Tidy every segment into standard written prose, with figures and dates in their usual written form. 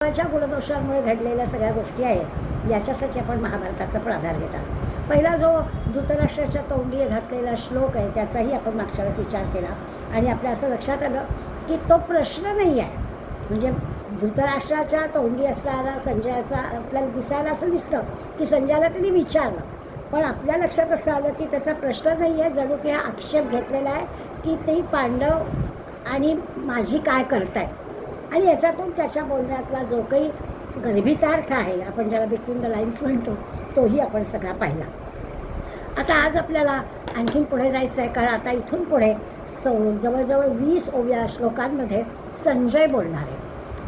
संजयाच्या गुणदोषांमुळे घडलेल्या सगळ्या गोष्टी आहेत, याच्यासाठी आपण महाभारताचा पण आधार घेतात. पहिला जो धृतराष्ट्राच्या तोंडी घातलेला श्लोक आहे त्याचाही आपण मागच्या वेळेस विचार केला आणि आपल्या असं लक्षात आलं की तो प्रश्न नाही आहे. म्हणजे धृतराष्ट्राच्या तोंडी असणारा संजयाचा आपल्याला दिसायला असं दिसतं की संजयाला त्यांनी विचारलं, पण आपल्या लक्षात असं आलं की त्याचा प्रश्न नाही आहे, जणू की हा आक्षेप घेतलेला आहे की ते पांडव आणि माझी काय करताय. आणि याच्यातून त्याच्या बोलण्यातला जो काही गर्भितार्थ आहे, आपण ज्याला बिटवीन द लाईन्स म्हणतो, तोही आपण सगळा पाहिला. आता आज आपल्याला आणखीन पुढे जायचं आहे, कारण आता इथून पुढे जवळजवळ 20 ओव्या श्लोकांमध्ये संजय बोलणार आहे.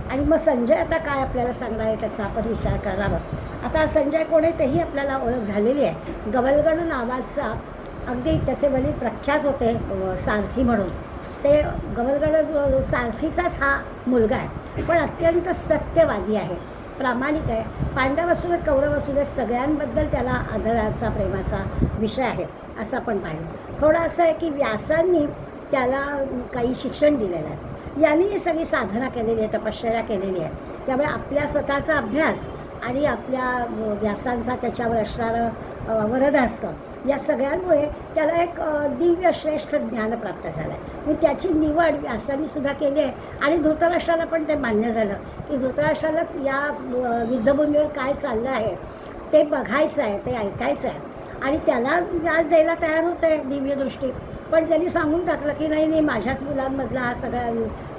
आणि मग संजय आता काय आपल्याला सांगणार आहे त्याचा आपण विचार करणार आहोत. आता संजय कोण आहे तेही आपल्याला ओळख झालेली आहे. गवलगड नावाचा अगदी त्याचे वडील प्रख्यात होते सारथी म्हणून. ते गवलगड सारथीचाच हा मुलगा आहे, पण अत्यंत सत्यवादी आहे, प्रामाणिक आहे. पांडव असू देत कौरव असू देत सगळ्यांबद्दल त्याला आदराचा प्रेमाचा विषय आहे असं आपण पाहिलं. थोडं असं आहे की व्यासांनी त्याला काही शिक्षण दिलेलं आहे, यांनी ही सगळी साधना केलेली आहे, तपश्चर्या केलेली आहे. त्यामुळे आपल्या स्वतःचा अभ्यास आणि आपल्या व्यासांचा त्याच्यावर असणारं वरदहस्त या सगळ्यांमुळे त्याला एक दिव्य श्रेष्ठ ज्ञान प्राप्त झालं आहे. मग त्याची निवड व्यासांनी सुद्धा केली आहे आणि धृतराष्ट्राला पण ते मान्य झालं की धृतराष्ट्राला या युद्धभूमीवर काय चाललं आहे ते बघायचं आहे, ते ऐकायचं आहे. आणि त्याला व्यास द्यायला तयार होतं आहे दिव्य दृष्टी, पण त्यांनी सांगून टाकलं की नाही नाही, माझ्याच मुलांमधला हा सगळा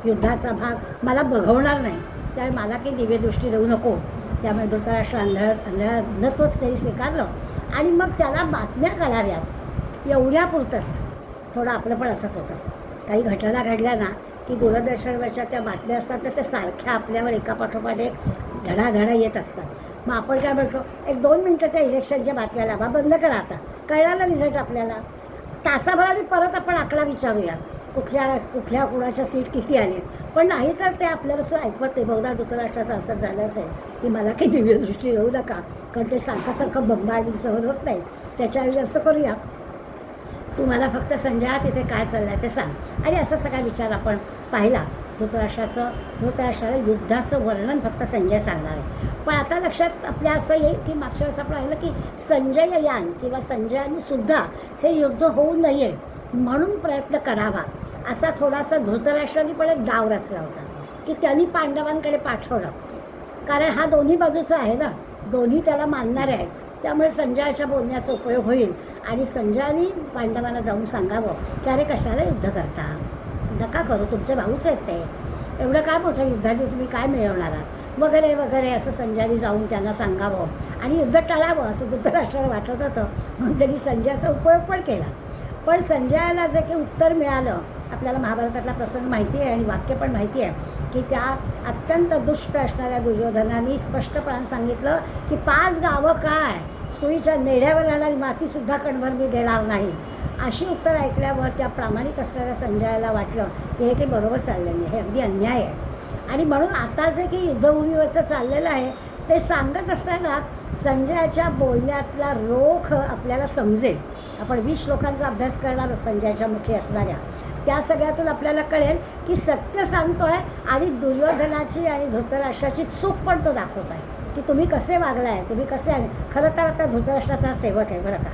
युद्धाचा भाग मला बघवणार नाही, त्यामुळे मला काही दिव्य दृष्टी देऊ नको. त्यामुळे धृतराष्ट्र अंधत्वच त्यांनी स्वीकारलं. आणि मग त्याला बातम्या कळाव्यात एवढ्यापुरतंच. थोडं आपलं पण असंच होतं, काही घटना घडल्या ना की दूरदर्शनवरच्या त्या बातम्या असतात तर त्या सारख्या आपल्यावर एकापाठोपाठ एक धडाधडा येत असतात. मग आपण काय म्हणतो, 1-2 मिनटं त्या इलेक्शनच्या बातम्या लावा, बंद करा, आता कळाला रिझल्ट आपल्याला. तासाभराने परत आपण आकडा विचारूया, कुठल्या कुणाच्या सीट किती आले. पण नाही तर ते आपल्याला असं ऐकवत नाही. बहुधा धृतराष्ट्राचं असंच झालं असेल की मला काही दिव्यदृष्टी देऊ नका, कारण ते सारखं बंबाळणी सहन होत नाही. त्याच्याऐवजी असं करूया, तुम्हाला फक्त संजया तिथे काय चाललं आहे ते सांग. आणि असा सगळा विचार आपण पाहिला. धृतराष्ट्राला युद्धाचं वर्णन फक्त संजय सांगणार आहे. पण आता लक्षात आपल्या असं येईल की मागच्या वेळेस आपण पाहिलं की संजय यान किंवा संजयाने सुद्धा हे युद्ध होऊ नये म्हणून प्रयत्न करावा, असा थोडासा धृतराष्ट्राने पण एक डाव रचला होता की त्यांनी पांडवांकडे पाठवलं. कारण हा दोन्ही बाजूचा आहे ना, दोन्ही त्याला मानणारे आहेत. त्यामुळे संजयाच्या बोलण्याचा उपयोग होईल आणि संजयाने पांडवांना जाऊन सांगावं की अरे कशाला युद्ध करता, नका करू, तुमचे भाऊच आहेत ते, एवढं काय मोठं युद्धाने तुम्ही काय मिळवणार आहात वगैरे वगैरे, असं संजयाने जाऊन त्यांना सांगावं आणि युद्ध टाळावं असं धृतराष्ट्राला वाटत होतं. म्हणून त्यांनी संजयाचा उपयोग पण केला. पण संजयाला जे काही उत्तर मिळालं, आपल्याला महाभारतातला प्रसंग माहिती आहे आणि वाक्य पण माहिती आहे की त्या अत्यंत दुष्ट असणाऱ्या दुर्योधनाने स्पष्टपणे सांगितलं की 5 गावं काय, सुईच्या नेड्यावर राहणारी मातीसुद्धा कणभर मी देणार नाही. अशी उत्तर ऐकल्यावर त्या प्रामाणिक असणाऱ्या संजयाला वाटलं की हे काही बरोबर चाललं नाही, हे अगदी अन्याय आहे. आणि म्हणून आता जे काही युद्धभूमीवरचं चाललेलं आहे ते सांगत असताना संजयाच्या बोलण्यातला रोख आपल्याला समजेल. आपण 20 श्लोकांचा अभ्यास करणार आहोत संजयाच्या मुखी असणाऱ्या, त्या सगळ्यातून आपल्याला कळेल की सत्य सांगतो आहे आणि दुर्योधनाची आणि धृतराष्ट्राची चूक पण तो दाखवत आहे की तुम्ही कसे वागलाय, तुम्ही कसे आहे. खरं तर आता धृतराष्ट्राचा सेवक आहे बरं का,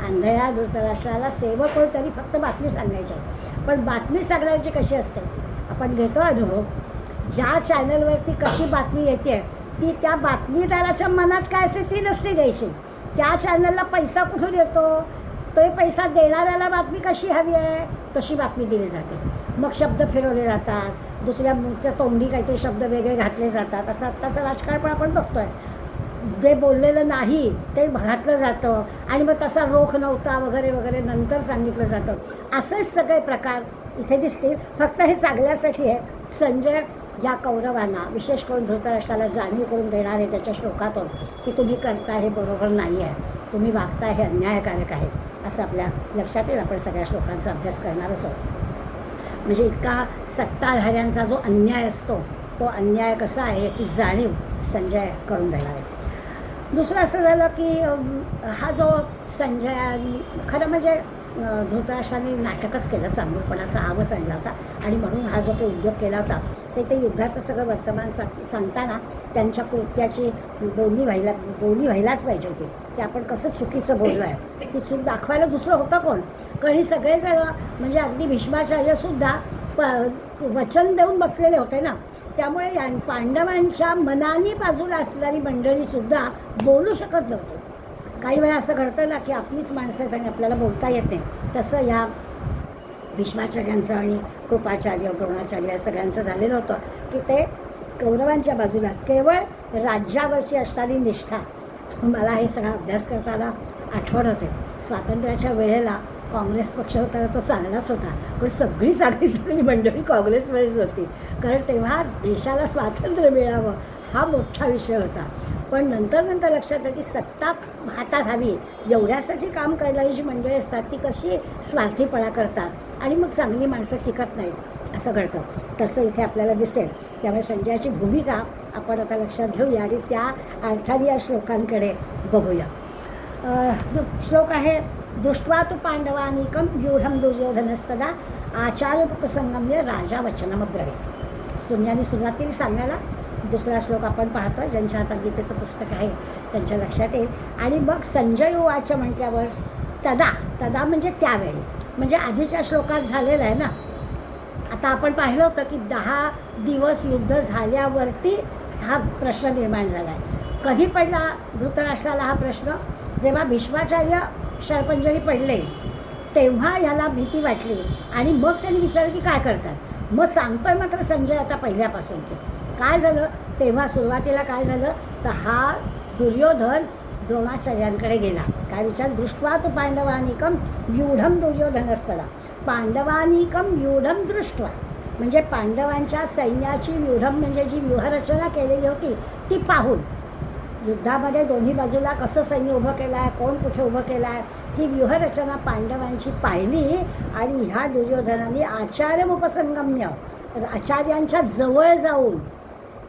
आंधळ्या धृतराष्ट्राला सेवक होईल तरी फक्त बातमी सांगायची आहे. पण बातमी सांगण्याची कशी असते, आपण घेतो अनुभव. ज्या चॅनलवरती कशी बातमी येते ती त्या बातमीदाराच्या मनात काय असेल ती नसते द्यायची. त्या चॅनलला पैसा कुठून येतो, तो पैसा देणाऱ्याला बातमी कशी हवी आहे तशी बातमी दिली जाते. मग शब्द फिरवले जातात, दुसऱ्या तोंडी काहीतरी शब्द वेगळे घातले जातात. असं आत्ताचं राजकारण पण आपण बघतो आहे, जे बोललेलं नाही ते घातलं जातं आणि मग तसा रोख नव्हता वगैरे वगैरे नंतर सांगितलं जातं. असेच सगळे प्रकार इथे दिसतील. फक्त हे चांगल्यासाठी आहे. संजय या कौरवांना विशेष करून धृतराष्ट्राला जाणीव करून देणार आहे त्याच्या श्लोकातून की तुम्ही करता हे बरोबर नाही आहे, तुम्ही वागता हे अन्यायकारक आहे, असं आपल्या लक्षात येईल. आपण सगळ्या श्लोकांचा अभ्यास करणारच आहोत. म्हणजे इतका सत्ताधाऱ्यांचा जो अन्याय असतो तो अन्याय कसा आहे याची जाणीव संजय करून देणार आहे. दुसरं असं झालं की हा जो संजय खरं म्हणजे धृतराष्ट्राने नाटकच केलं, चांगुलपणाचा आवच आणला होता आणि म्हणून हा जो काही उद्योग केला होता ते युद्धाचं सगळं वर्तमान सांगताना त्यांच्या कृत्याची बोलणी व्हायलाच पाहिजे होती की आपण कसं चुकीचं बोललो आहे. ती चूक दाखवायला दुसरं होतं कोण? कारण ही सगळेजण म्हणजे अगदी भीष्माचार्यसुद्धा वचन देऊन बसलेले होते ना, त्यामुळे पांडवांच्या मनाने बाजूला असणारी मंडळीसुद्धा बोलू शकत नव्हते. काही वेळा असं घडतं ना की आपलीच माणसं आहेत आणि आपल्याला बोलता येत नाही. तसं ह्या भीष्माचार्यांचं आणि कृपाचार्य द्रोणाचार्य या सगळ्यांचं झालेलं होतं की ते कौरवांच्या बाजूला केवळ राज्यावरची असणारी निष्ठा. मला हे सगळा अभ्यास करताना आठवण होते, स्वातंत्र्याच्या वेळेला काँग्रेस पक्ष होता तो चांगलाच होता, पण सगळी चांगली मंडळी काँग्रेसमध्येच होती. कारण तेव्हा देशाला स्वातंत्र्य मिळावं हा मोठा विषय होता. पण नंतर लक्षात आलं की सत्ता हातात हवी एवढ्यासाठी काम करणारी जी मंडळी असतात ती कशी स्वार्थीपणा करतात आणि मग चांगली माणसं टिकत नाहीत, असं घडतं. तसं इथे आपल्याला दिसेल. त्यामुळे संजयाची भूमिका आपण आता लक्षात घेऊया आणि त्या अर्थाने या श्लोकांकडे बघूया. श्लोक आहे, दृष्ट्वा तु पांडवानीकं व्यूढं दुर्योधनस्तदा आचार्योपसंगम्य राजा वचनमब्रवीत. शून्याने सुरुवात केली सांगायला. दुसरा श्लोक आपण पाहतो, ज्यांच्या हातात गीतेचं पुस्तक आहे त्यांच्या लक्षात येईल. आणि मग संजय उवाच म्हटल्यावर तदा म्हणजे त्यावेळी, म्हणजे आधीच्या श्लोकात झालेलं आहे ना. आता आपण पाहिलं होतं की 10 दिवस युद्ध झाल्यावरती हा प्रश्न निर्माण झाला आहे. कधी पडला धृतराष्ट्राला हा प्रश्न? जेव्हा भीष्माचार्य शरपंजरी पडले तेव्हा ह्याला भीती वाटली आणि मग त्यांनी विचारलं की काय करतात. मग सांगतोय मात्र संजय आता पहिल्यापासून की काय झालं. तेव्हा सुरुवातीला काय झालं तर हा दुर्योधन द्रोणाचार्यांकडे गेला. काय विचार? दृष्ट्वा तु पांडवानीकं व्यूढं दुर्योधनस्तदा. पांडवानीकं व्यूढं दृष्ट्वा म्हणजे पांडवांच्या सैन्याची व्यूढं म्हणजे जी व्यूहरचना केलेली होती ती पाहून, युद्धामध्ये दोन्ही बाजूला कसं सैन्य उभं केलं आहे, कोण कुठे उभं केलं आहे, ही व्यूहरचना पांडवांची पाहिली. आणि ह्या दुर्योधनाने आचार्योपसंगम्य आचार्यांच्या जवळ जाऊन,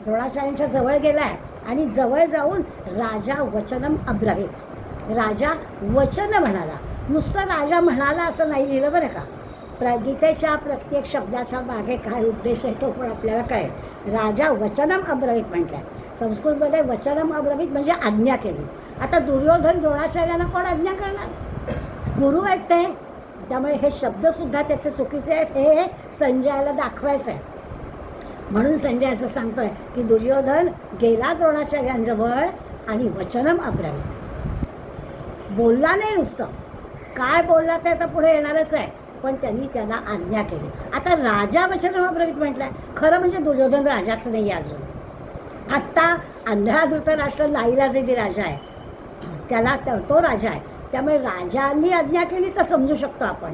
द्रोणाचार्यांच्या जवळ गेला आहे आणि जवळ जाऊन राजा वचनम अब्रवीत, राजा वचन म्हणाला. नुसतं राजा म्हणाला असं नाही लिहिलं बरं का. गीतेच्या प्रत्येक शब्दाच्या मागे काय उद्देश आहे तो पण आपल्याला कळेल. राजा वचनम अब्रवीत म्हटलं आहे. संस्कृतमध्ये वचनम अब्रवीत म्हणजे आज्ञा केली. आता दुर्योधन द्रोणाचार्यांना कोण आज्ञा करणार? गुरु आहेत ते. त्यामुळे हे शब्दसुद्धा त्याचे चुकीचे आहेत, हे संजयाला दाखवायचं आहे. म्हणून संजय असं सांगतोय की दुर्योधन गेला द्रोणाचार्यांजवळ आणि वचनम अब्रवीत बोलला नाही. नुसतं काय बोलला ते आता पुढे येणारच आहे, पण त्यांनी त्यांना आज्ञा केली. आता राजा वचनम अब्रवीत म्हटलंय. खरं म्हणजे दुर्योधन राजाच नाही अजून. आत्ता आंधळा धृतराष्ट्र नाईलाजाने राजा आहे, त्याला तो राजा आहे. त्यामुळे राजांनी आज्ञा केली तर समजू शकतो आपण,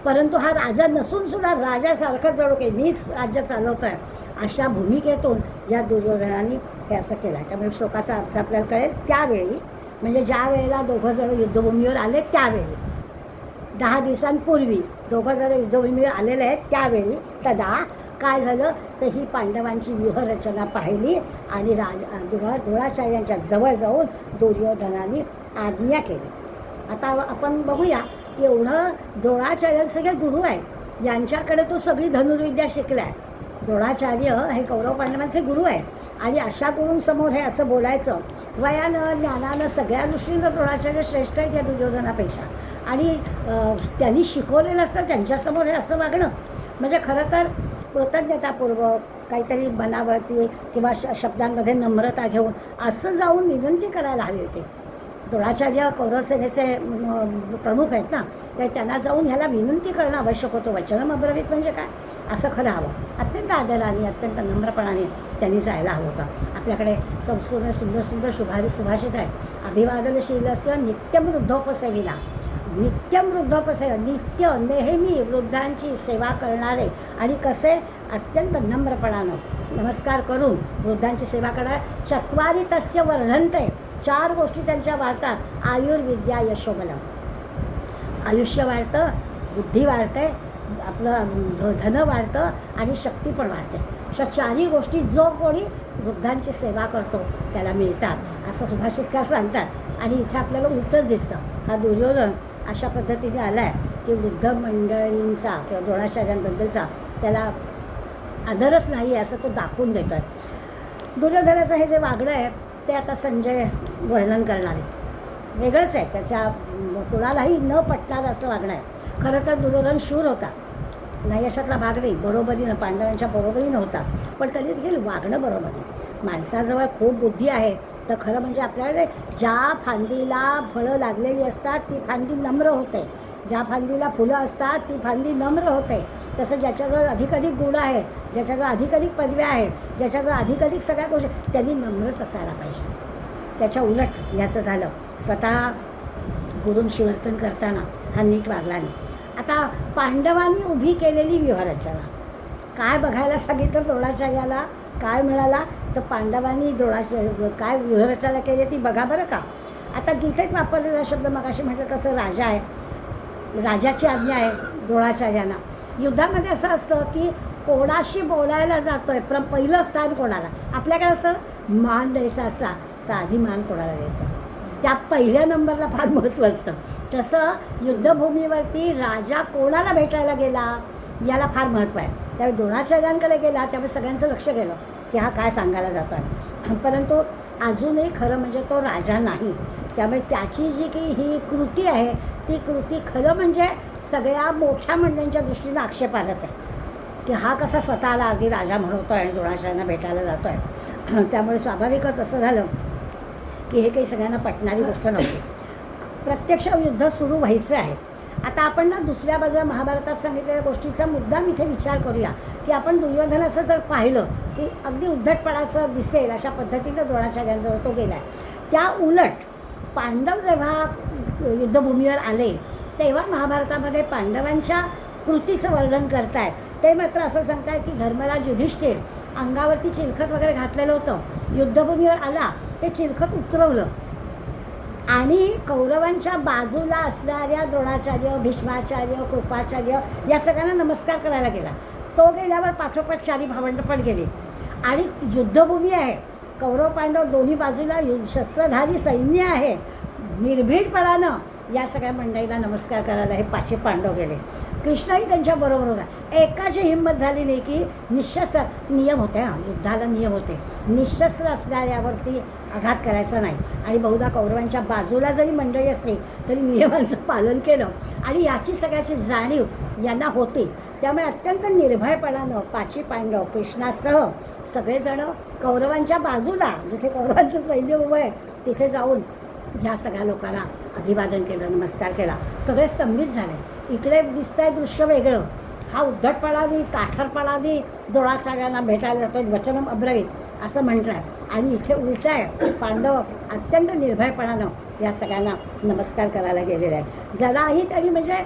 परंतु हा राजा नसून सुद्धा राजासारखं जणू काही मीच राज्य चालवतो आहे अशा भूमिकेतून या दुर्योधनाने हे असं केलं आहे. त्यामुळे श्लोकाचा अर्थ आपल्याला कळेल. त्यावेळी म्हणजे ज्या वेळेला दोघं जण युद्धभूमीवर आले त्यावेळी, 10 दिवसांपूर्वी दोघं जण युद्धभूमीवर आलेले आहेत त्यावेळी तदा काय झालं तर ही पांडवांची व्यूहरचना पाहिली आणि द्रोणाचार्यांच्या जवळ जाऊन दुर्योधनाने आज्ञा केली. आता आपण बघूया एवढं द्रोणाचार्य सगळे गुरु आहेत, यांच्याकडे तो सगळी धनुर्विद्या शिकला आहे. द्रोणाचार्य हे कौरव पांडवांचे गुरु आहेत आणि अशा गुरूंसमोर हे असं बोलायचं, वयानं ज्ञानानं सगळ्या दृष्टीनं द्रोणाचार्य श्रेष्ठ आहेत या दुर्योधनापेक्षा. आणि त्यांनी शिकवलेलं असतं त्यांच्यासमोर हे असं वागणं म्हणजे खरं तर कृतज्ञतापूर्वक काहीतरी मनावरती किंवा शब्दांमध्ये नम्रता घेऊन असं जाऊन विनंती करायला हवी होती. द्रोणाचार्य कौरवसेनेचे प्रमुख आहेत ना, तर त्यांना जाऊन ह्याला विनंती करणं आवश्यक होतं. वचनम अब्रवीत म्हणजे काय असं खरं हवं. अत्यंत आदराने अत्यंत नम्रपणाने त्यांनी जायला हवं होतं. आपल्याकडे संस्कृत सुंदर सुंदर सुभाषित आहेत. अभिवादनशीलस्य नित्यम वृद्धोपसेविना. नित्यम वृद्धोपसेवा, नित्य नेहमी वृद्धांची सेवा करणारे आणि कसे अत्यंत नम्रपणानं नमस्कार करून वृद्धांची सेवा करणारे. चत्वारी तस्य वर्धन्ते. 4 गोष्टी त्यांच्या वाढतात. आयुर्विद्या यशोबलम, आयुष्य वाढतं, बुद्धी वाढते, आपलं धन वाढतं आणि शक्ती पण वाढते. अशा 4ही गोष्टी जो कोणी वृद्धांची सेवा करतो त्याला मिळतात असं सुभाषितकार सांगतात. आणि इथे आपल्याला उलटच दिसतं. हा दुर्योधन अशा पद्धतीने आला आहे की वृद्ध मंडळींचा किंवा द्रोणाचार्यांबद्दलचा त्याला आदरच नाही आहे असं तो दाखवून देतो आहे. दुर्योधनाचं हे जे वागणं आहे ते आता संजय वर्णन करणार आहे. वेगळंच आहे, त्याच्या कुणालाही न पटणारं असं वागणं आहे. खरं तर दुर्योधन शूर होता, नाही अशातला भाग नाही, बरोबरीनं पांडवांच्या बरोबरीनं होता, पण तरी देखील वागणं बरोबर आहे. माणसाजवळ खूप बुद्धी आहे तर खरं म्हणजे आपल्याकडे ज्या फांदीला फळं लागलेली असतात ती फांदी नम्र होते, ज्या फांदीला फुलं असतात ती फांदी नम्र होते. तसं ज्याच्याजवळ अधिकाधिक गुण आहेत, ज्याच्याजवळ अधिकाधिक पदव्या आहेत, ज्याच्याजवळ अधिकाधिक सगळ्या गोष्टी, त्यांनी नम्रच असायला पाहिजे. त्याच्या उलट याचं झालं, स्वतः गुरूंशी वर्तन करताना हा नीट वागला नाही. आता पांडवांनी उभी केलेली व्यूहरचना काय बघायला सांगितलं द्रोणाचार्याला, काय मिळाला तर पांडवांनी काय व्यूहरचना केली ती बघा बरं का. आता गीतेत वापरलेला शब्द मगाशी म्हटलं तसं राजा आहे, राजाची आज्ञा आहे द्रोणाचार्यांना. युद्धामध्ये असं असतं की कोणाशी बोलायला जातोय पहिलं स्थान कोणाला, आपल्याकडे असं मान द्यायचा असला तर आधी मान कोणाला द्यायचा, त्या पहिल्या नंबरला फार महत्त्व असतं. तसं युद्धभूमीवरती राजा कोणाला भेटायला गेला याला फार महत्त्व आहे. त्यावेळी द्रोणाचार्यांकडे गेला त्यामुळे सगळ्यांचं लक्ष गेलं की हा काय सांगायला जातो आहे. परंतु अजूनही खरं म्हणजे तो राजा नाही. त्यामुळे त्याची जी काही ही कृती आहे ती कृती खरं म्हणजे सगळ्या मोठ्या मंडळींच्या दृष्टीनं आक्षेपार्हच आहे की हा कसा स्वतःला अगदी राजा म्हणवतो आहे आणि द्रोणाचार्यांना भेटायला जातो आहे. त्यामुळे स्वाभाविकच असं झालं की हे काही सगळ्यांना पटणारी गोष्ट नव्हती. प्रत्यक्ष युद्ध सुरू व्हायचं आहे. आता आपण ना दुसऱ्या बाजूला महाभारतात सांगितलेल्या गोष्टीचा मुद्दाम इथे विचार करूया की आपण दुर्योधनाचं जर पाहिलं की अगदी उद्धटपणाचं दिसेल अशा पद्धतीनं द्रोणाचार्यांजवळ तो गेला आहे. त्या उलट पांडव जेव्हा युद्धभूमीवर आले तेव्हा महाभारतामध्ये पांडवांच्या कृतीचं वर्णन करतायत. ते मात्र असं सांगतायत की धर्मराज युधिष्ठिर अंगावरती चिलखत वगैरे घातलेलं होतं, युद्धभूमीवर आला ते चिलखत उतरवलं आणि कौरवांच्या बाजूला असणाऱ्या द्रोणाचार्य, भीष्माचार्य, कृपाचार्य या सगळ्यांना नमस्कार करायला गेला. तो गेल्यावर पाठोपाठ चारी भावंडं पण गेली आणि युद्धभूमी आहे, कौरव पांडव दोन्ही बाजूला शस्त्रधारी सैन्य आहे. निर्भीडपणानं या सगळ्या मंडळीला नमस्कार करायला हे पाचही पांडव गेले. कृष्णही त्यांच्याबरोबर होता. एकाची हिंमत झाली नाही की निशस्त्र नियम होते, युद्धाला नियम होते, निशस्त्र असणाऱ्यावरती आघात करायचा नाही. आणि बहुधा कौरवांच्या बाजूला जरी मंडळी असली तरी नियमांचं पालन केलं आणि याची सगळ्याची जाणीव यांना होती. त्यामुळे अत्यंत निर्भयपणानं पाची पांडव कृष्णासह सगळेजणं कौरवांच्या बाजूला जिथे कौरवांचं सैन्य उभं आहे तिथे जाऊन ह्या सगळ्या लोकांना अभिवादन केलं, नमस्कार केला. सगळे स्तंभित झाले. इकडे दिसतंय दृश्य वेगळं, हा उद्धटपणाने काठरपणाने द्रोणाचार्यांना भेटायला जातो, वचनम अब्रवीत असं म्हटलं आहे. आणि इथे उलटं आहे, पांडव अत्यंत निर्भयपणानं या सगळ्यांना नमस्कार करायला गेलेले आहेत. ज्यालाही तरी म्हणजे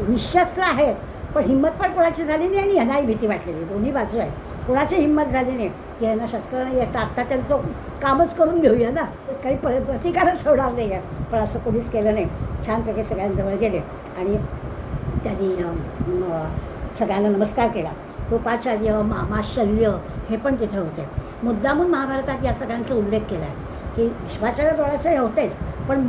निशस्त्र आहेत पण हिंमत पण कोणाची झाली नाही आणि ह्यांनाही भीती वाटलेली. दोन्ही बाजू आहे, कोणाची हिंमत झाली नाही की ह्यांना शस्त्र नाही येतं, आत्ता त्यांचं कामच करून घेऊया ना, काही प्रतिकारच होणार नाही आहे. पण असं कोणीच केलं नाही. छानपैकी सगळ्यांजवळ गेले आणि त्यांनी सगळ्यांना नमस्कार केला. कृपाचार्य, मामा शल्य हे पण तिथे होते. मुद्दामून महाभारतात या सगळ्यांचा उल्लेख केला आहे की भीष्माचार्य द्रोणाचार्य होतेच पण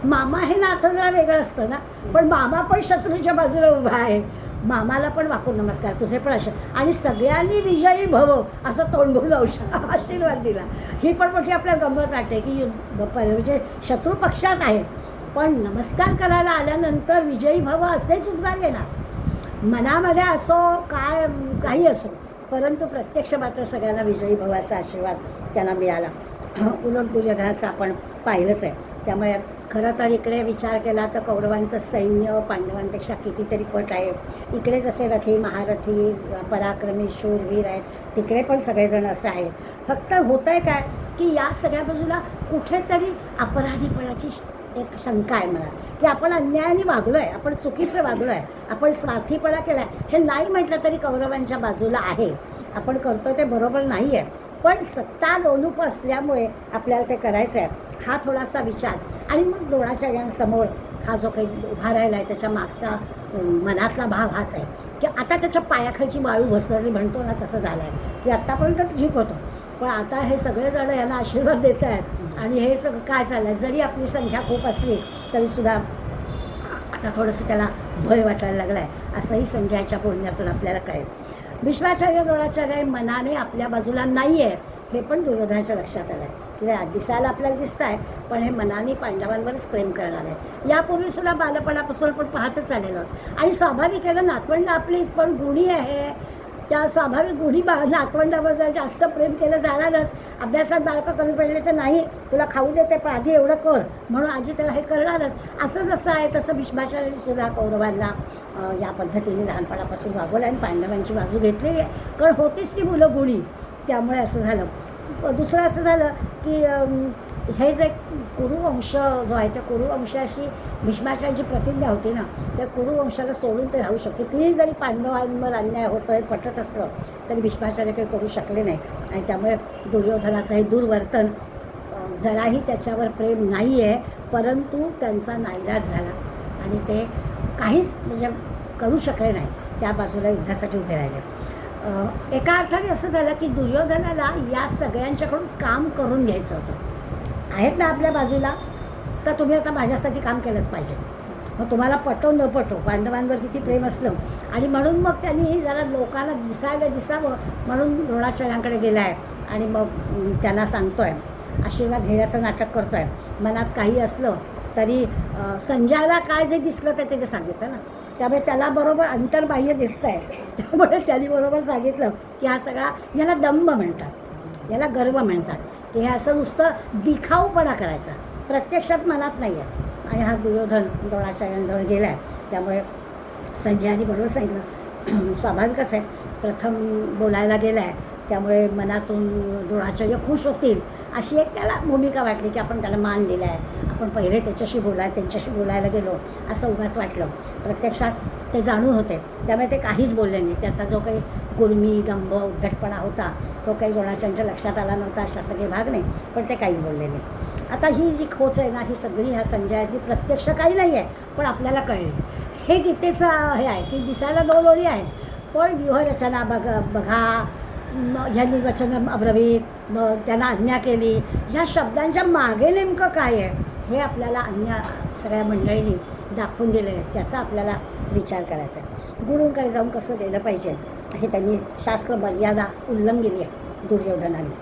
मामा हे नातं जरा वेगळं असतं ना, पण मामा पण शत्रूच्या बाजूला उभा आहे, मामाला पण वाकून नमस्कार, तुझे पण असे, आणि सगळ्यांनी विजयी भव असं तोंडभूल आशीर्वाद दिला. ही पण मोठी आपल्याला गंमत वाटते की म्हणजे शत्रू पक्षात आहे पण नमस्कार करायला आल्यानंतर विजयी भव असेच उद्गार येणार. मनामध्ये असो काय काही असो परंतु प्रत्यक्ष मात्र सगळ्यांना विजयी भव असा आशीर्वाद त्यांना मिळाला. उलट दुर्योधनाचं आपण पाहिलंच आहे. त्यामुळे खरं तर इकडे विचार केला तर कौरवांचं सैन्य पांडवांपेक्षा कितीतरी पट आहे. इकडे जसे रथी महारथी पराक्रमी शूरवीर आहेत तिकडे पण सगळेजण असं आहे. फक्त होतं आहे काय की या सगळ्या बाजूला कुठेतरी अपराधीपणाची एक शंका आहे मला की आपण अन्यायाने वागलो आहे, आपण चुकीचं वागलो आहे, आपण स्वार्थीपणा केला आहे. हे नाही म्हटलं तरी कौरवांच्या बाजूला आहे, आपण करतो ते बरोबर नाही आहे, पण सत्ता लोलूप असल्यामुळे आपल्याला ते करायचं आहे हा थोडासा विचार. आणि मग द्रोणाचार्यांसमोर हा जो काही उभा राहिला आहे त्याच्या मागचा मनातला भाव हाच आहे की आता त्याच्या पायाखालची वाळू घसरली म्हणतो ना तसं झालं आहे की आत्तापर्यंत झीक होतो पण आता हे सगळेजण यांना आशीर्वाद देत आहेत आणि हे सगळं काय चाललं आहे. जरी आपली संख्या खूप असली तरीसुद्धा आता थोडंसं त्याला भय वाटायला लागला आहे असंही संजयाच्या बोलण्यातून आपल्याला कळेल. भीष्माचार्य द्रोणाचार्य मनाने आपल्या बाजूला नाही आहे हे पण दुर्योधनाच्या लक्षात आलं आहे की दिसायला आपल्याला दिसत आहे पण हे मनाने पांडवांवरच प्रेम करणार आहे. यापूर्वीसुद्धा बालपणापासून आपण पाहतच आलेलो आहोत आणि स्वाभाविक आहे ना, नातवंड आपलीच पण गुणी आहे, त्या स्वाभाविक गुढी नातवंडावर जर जास्त प्रेम केलं जाणारच. अभ्यासात बालकं कमी पडले तर नाही तुला खाऊ देते पण आधी एवढं कर म्हणून आजी त्याला हे करणारच. असं जसं आहे तसं भीष्माचार्यांनी सुद्धा कौरवांना या पद्धतीने लहानपणापासून वागवलं आणि पांडवांची बाजू घेतलेली आहे कारण होतीच ती मुलं गुणी, त्यामुळे असं झालं. दुसरं असं झालं की हे जे कुरुवंश जो आहे त्या कुरुवंशाशी भीष्माचार्यांची प्रतिज्ञा होती ना, त्या कुरुवंशाला सोडून ते राहू शकते. ती जरी पांडवांवर अन्याय होतो आहे पटत असलं तरी भीष्माचार्य काही करू शकले नाही आणि त्यामुळे दुर्योधनाचं हे दुर्वर्तन जराही त्याच्यावर प्रेम नाही आहे परंतु त्यांचा नाईलाज झाला आणि ते काहीच म्हणजे करू शकले नाही, त्या बाजूला युद्धासाठी उभे राहिले. एका अर्थाने असं झालं की दुर्योधनाला या सगळ्यांच्याकडून काम करून घ्यायचं होतं. आहेत ना आपल्या बाजूला तर तुम्ही आता माझ्यासाठी काम केलंच पाहिजे, मग तुम्हाला पटो न पटो पांडवांवर किती प्रेम असलं आणि म्हणून मग त्यांनी जरा लोकांना दिसावं म्हणून द्रोणाचार्यांकडे गेला आहे आणि मग त्यांना सांगतो आहे, आशीर्वाद घेण्याचं नाटक करतो आहे. मनात काही असलं तरी संजयाला काय जे दिसलं ते सांगितलं ना, त्यामुळे त्याला बरोबर अंतर्बाह्य दिसतं आहे, त्यामुळे त्यांनी बरोबर सांगितलं की हा सगळा याला दंभ म्हणतात, याला गर्व म्हणतात की हे असं नुसतं दिखाऊपणा करायचा, प्रत्यक्षात मनात नाही आहे. आणि हा दुर्योधन द्रोणाचार्यांजवळ गेला आहे त्यामुळे संजयाने बरोबर सांगितलं. स्वाभाविकच आहे, प्रथम बोलायला गेला आहे त्यामुळे मनातून द्रोणाचार्य खुश होतील अशी एक त्याला भूमिका वाटली की आपण त्याला मान दिला आहे, आपण पहिले त्यांच्याशी बोलायला गेलो असं उगाच वाटलं. प्रत्यक्षात ते जाणून होते त्यामुळे ते काहीच बोलले नाही. त्याचा जो काही गुर्मी दंभ उद्धटपणा होता तो काही द्रोणाचार्यांच्या लक्षात आला नव्हता, अशातला काही भाग नाही, पण ते काहीच बोलले नाही. आता ही जी खोच आहे ना ही सगळी ह्या संजयाची प्रत्यक्ष काही नाही आहे पण आपल्याला कळली. हे गीतेचं हे आहे की दिसायला 2 ओळी आहे पण व्यूहरचना बघा, ह्यांनी वचन अब्रवीत, मग त्यांना आज्ञा केली, ह्या शब्दांच्या मागे नेमकं काय आहे हे आपल्याला अन्य सगळ्या मंडळींनी दाखवून दिलं आहे, त्याचा आपल्याला विचार करायचा आहे. गुरूंकडे जाऊन कसं गेलं पाहिजे हे त्यांनी शास्त्र मर्यादा उल्लंघिली आहे दुर्योधनाने.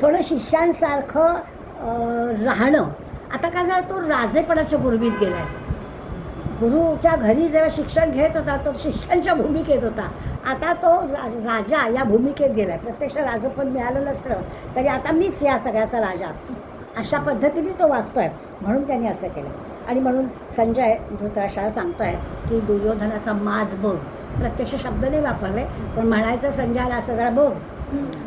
थोडं शिष्यांसारखं राहणं. आता काय झालं, तो राजेपणाच्या गुरबीत गेला आहे. गुरुच्या घरी जेव्हा शिक्षण घेत होता तो शिष्यांच्या भूमिकेत होता, आता तो राजा या भूमिकेत गेला आहे. प्रत्यक्ष राजपद मिळालं नसलं तरी आता मीच या सगळ्याचा राजा अशा पद्धतीने तो वागतो आहे, म्हणून त्यांनी असं केलं. आणि म्हणून संजय धृतराष्ट्राला सांगतो आहे की दुर्योधनाचा माज बघ, प्रत्यक्ष शब्द नाही वापरले पण म्हणायचं संजयाला असं जरा बघ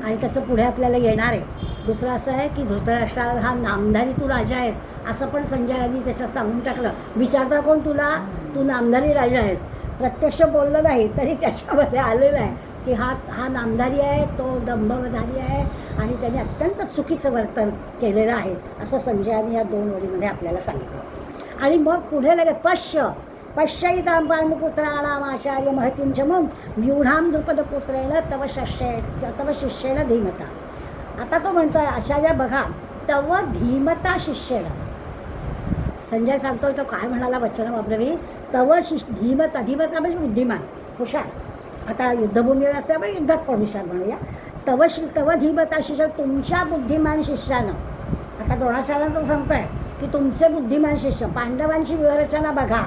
आणि त्याचं पुढे आपल्याला येणार आहे. दुसरं असं आहे की धृतराष्ट्रा हा नामधारी तू राजा आहेस असं पण संजयाने त्याच्यात सांगून टाकलं. विचारता कोण तुला, तू नामधारी राजा आहेस. प्रत्यक्ष बोललं नाही तरी त्याच्यामध्ये आलेलं आहे की हा नामधारी आहे, तो दंभधारी आहे आणि त्याने अत्यंत चुकीचं वर्तन केलेलं आहे असं संजयाने या 2 ओळीमध्ये आपल्याला सांगितलं. आणि मग पुढे लगे पश्यैतां पांडुपुत्राणाम आचार्य महतीं च मम व्यूढां द्रुपदपुत्रेण तव शिष्येण धीमता. आता तो म्हणतोय आचार्य बघा, तव धीमता शिष्येण. संजय सांगतोय तो काय म्हणाला वचन अब्रवी, तव धीमता म्हणजे बुद्धिमान, हुशार. आता युद्धभूमीवर असल्यामुळे युद्धात पण हुशार म्हणूया. तव धीमता शिष्य, तुमच्या बुद्धिमान शिष्यानं. आता द्रोणाचार्यांना तो सांगतोय की तुमचे बुद्धिमान शिष्य, पांडवांची व्यूहरचना बघा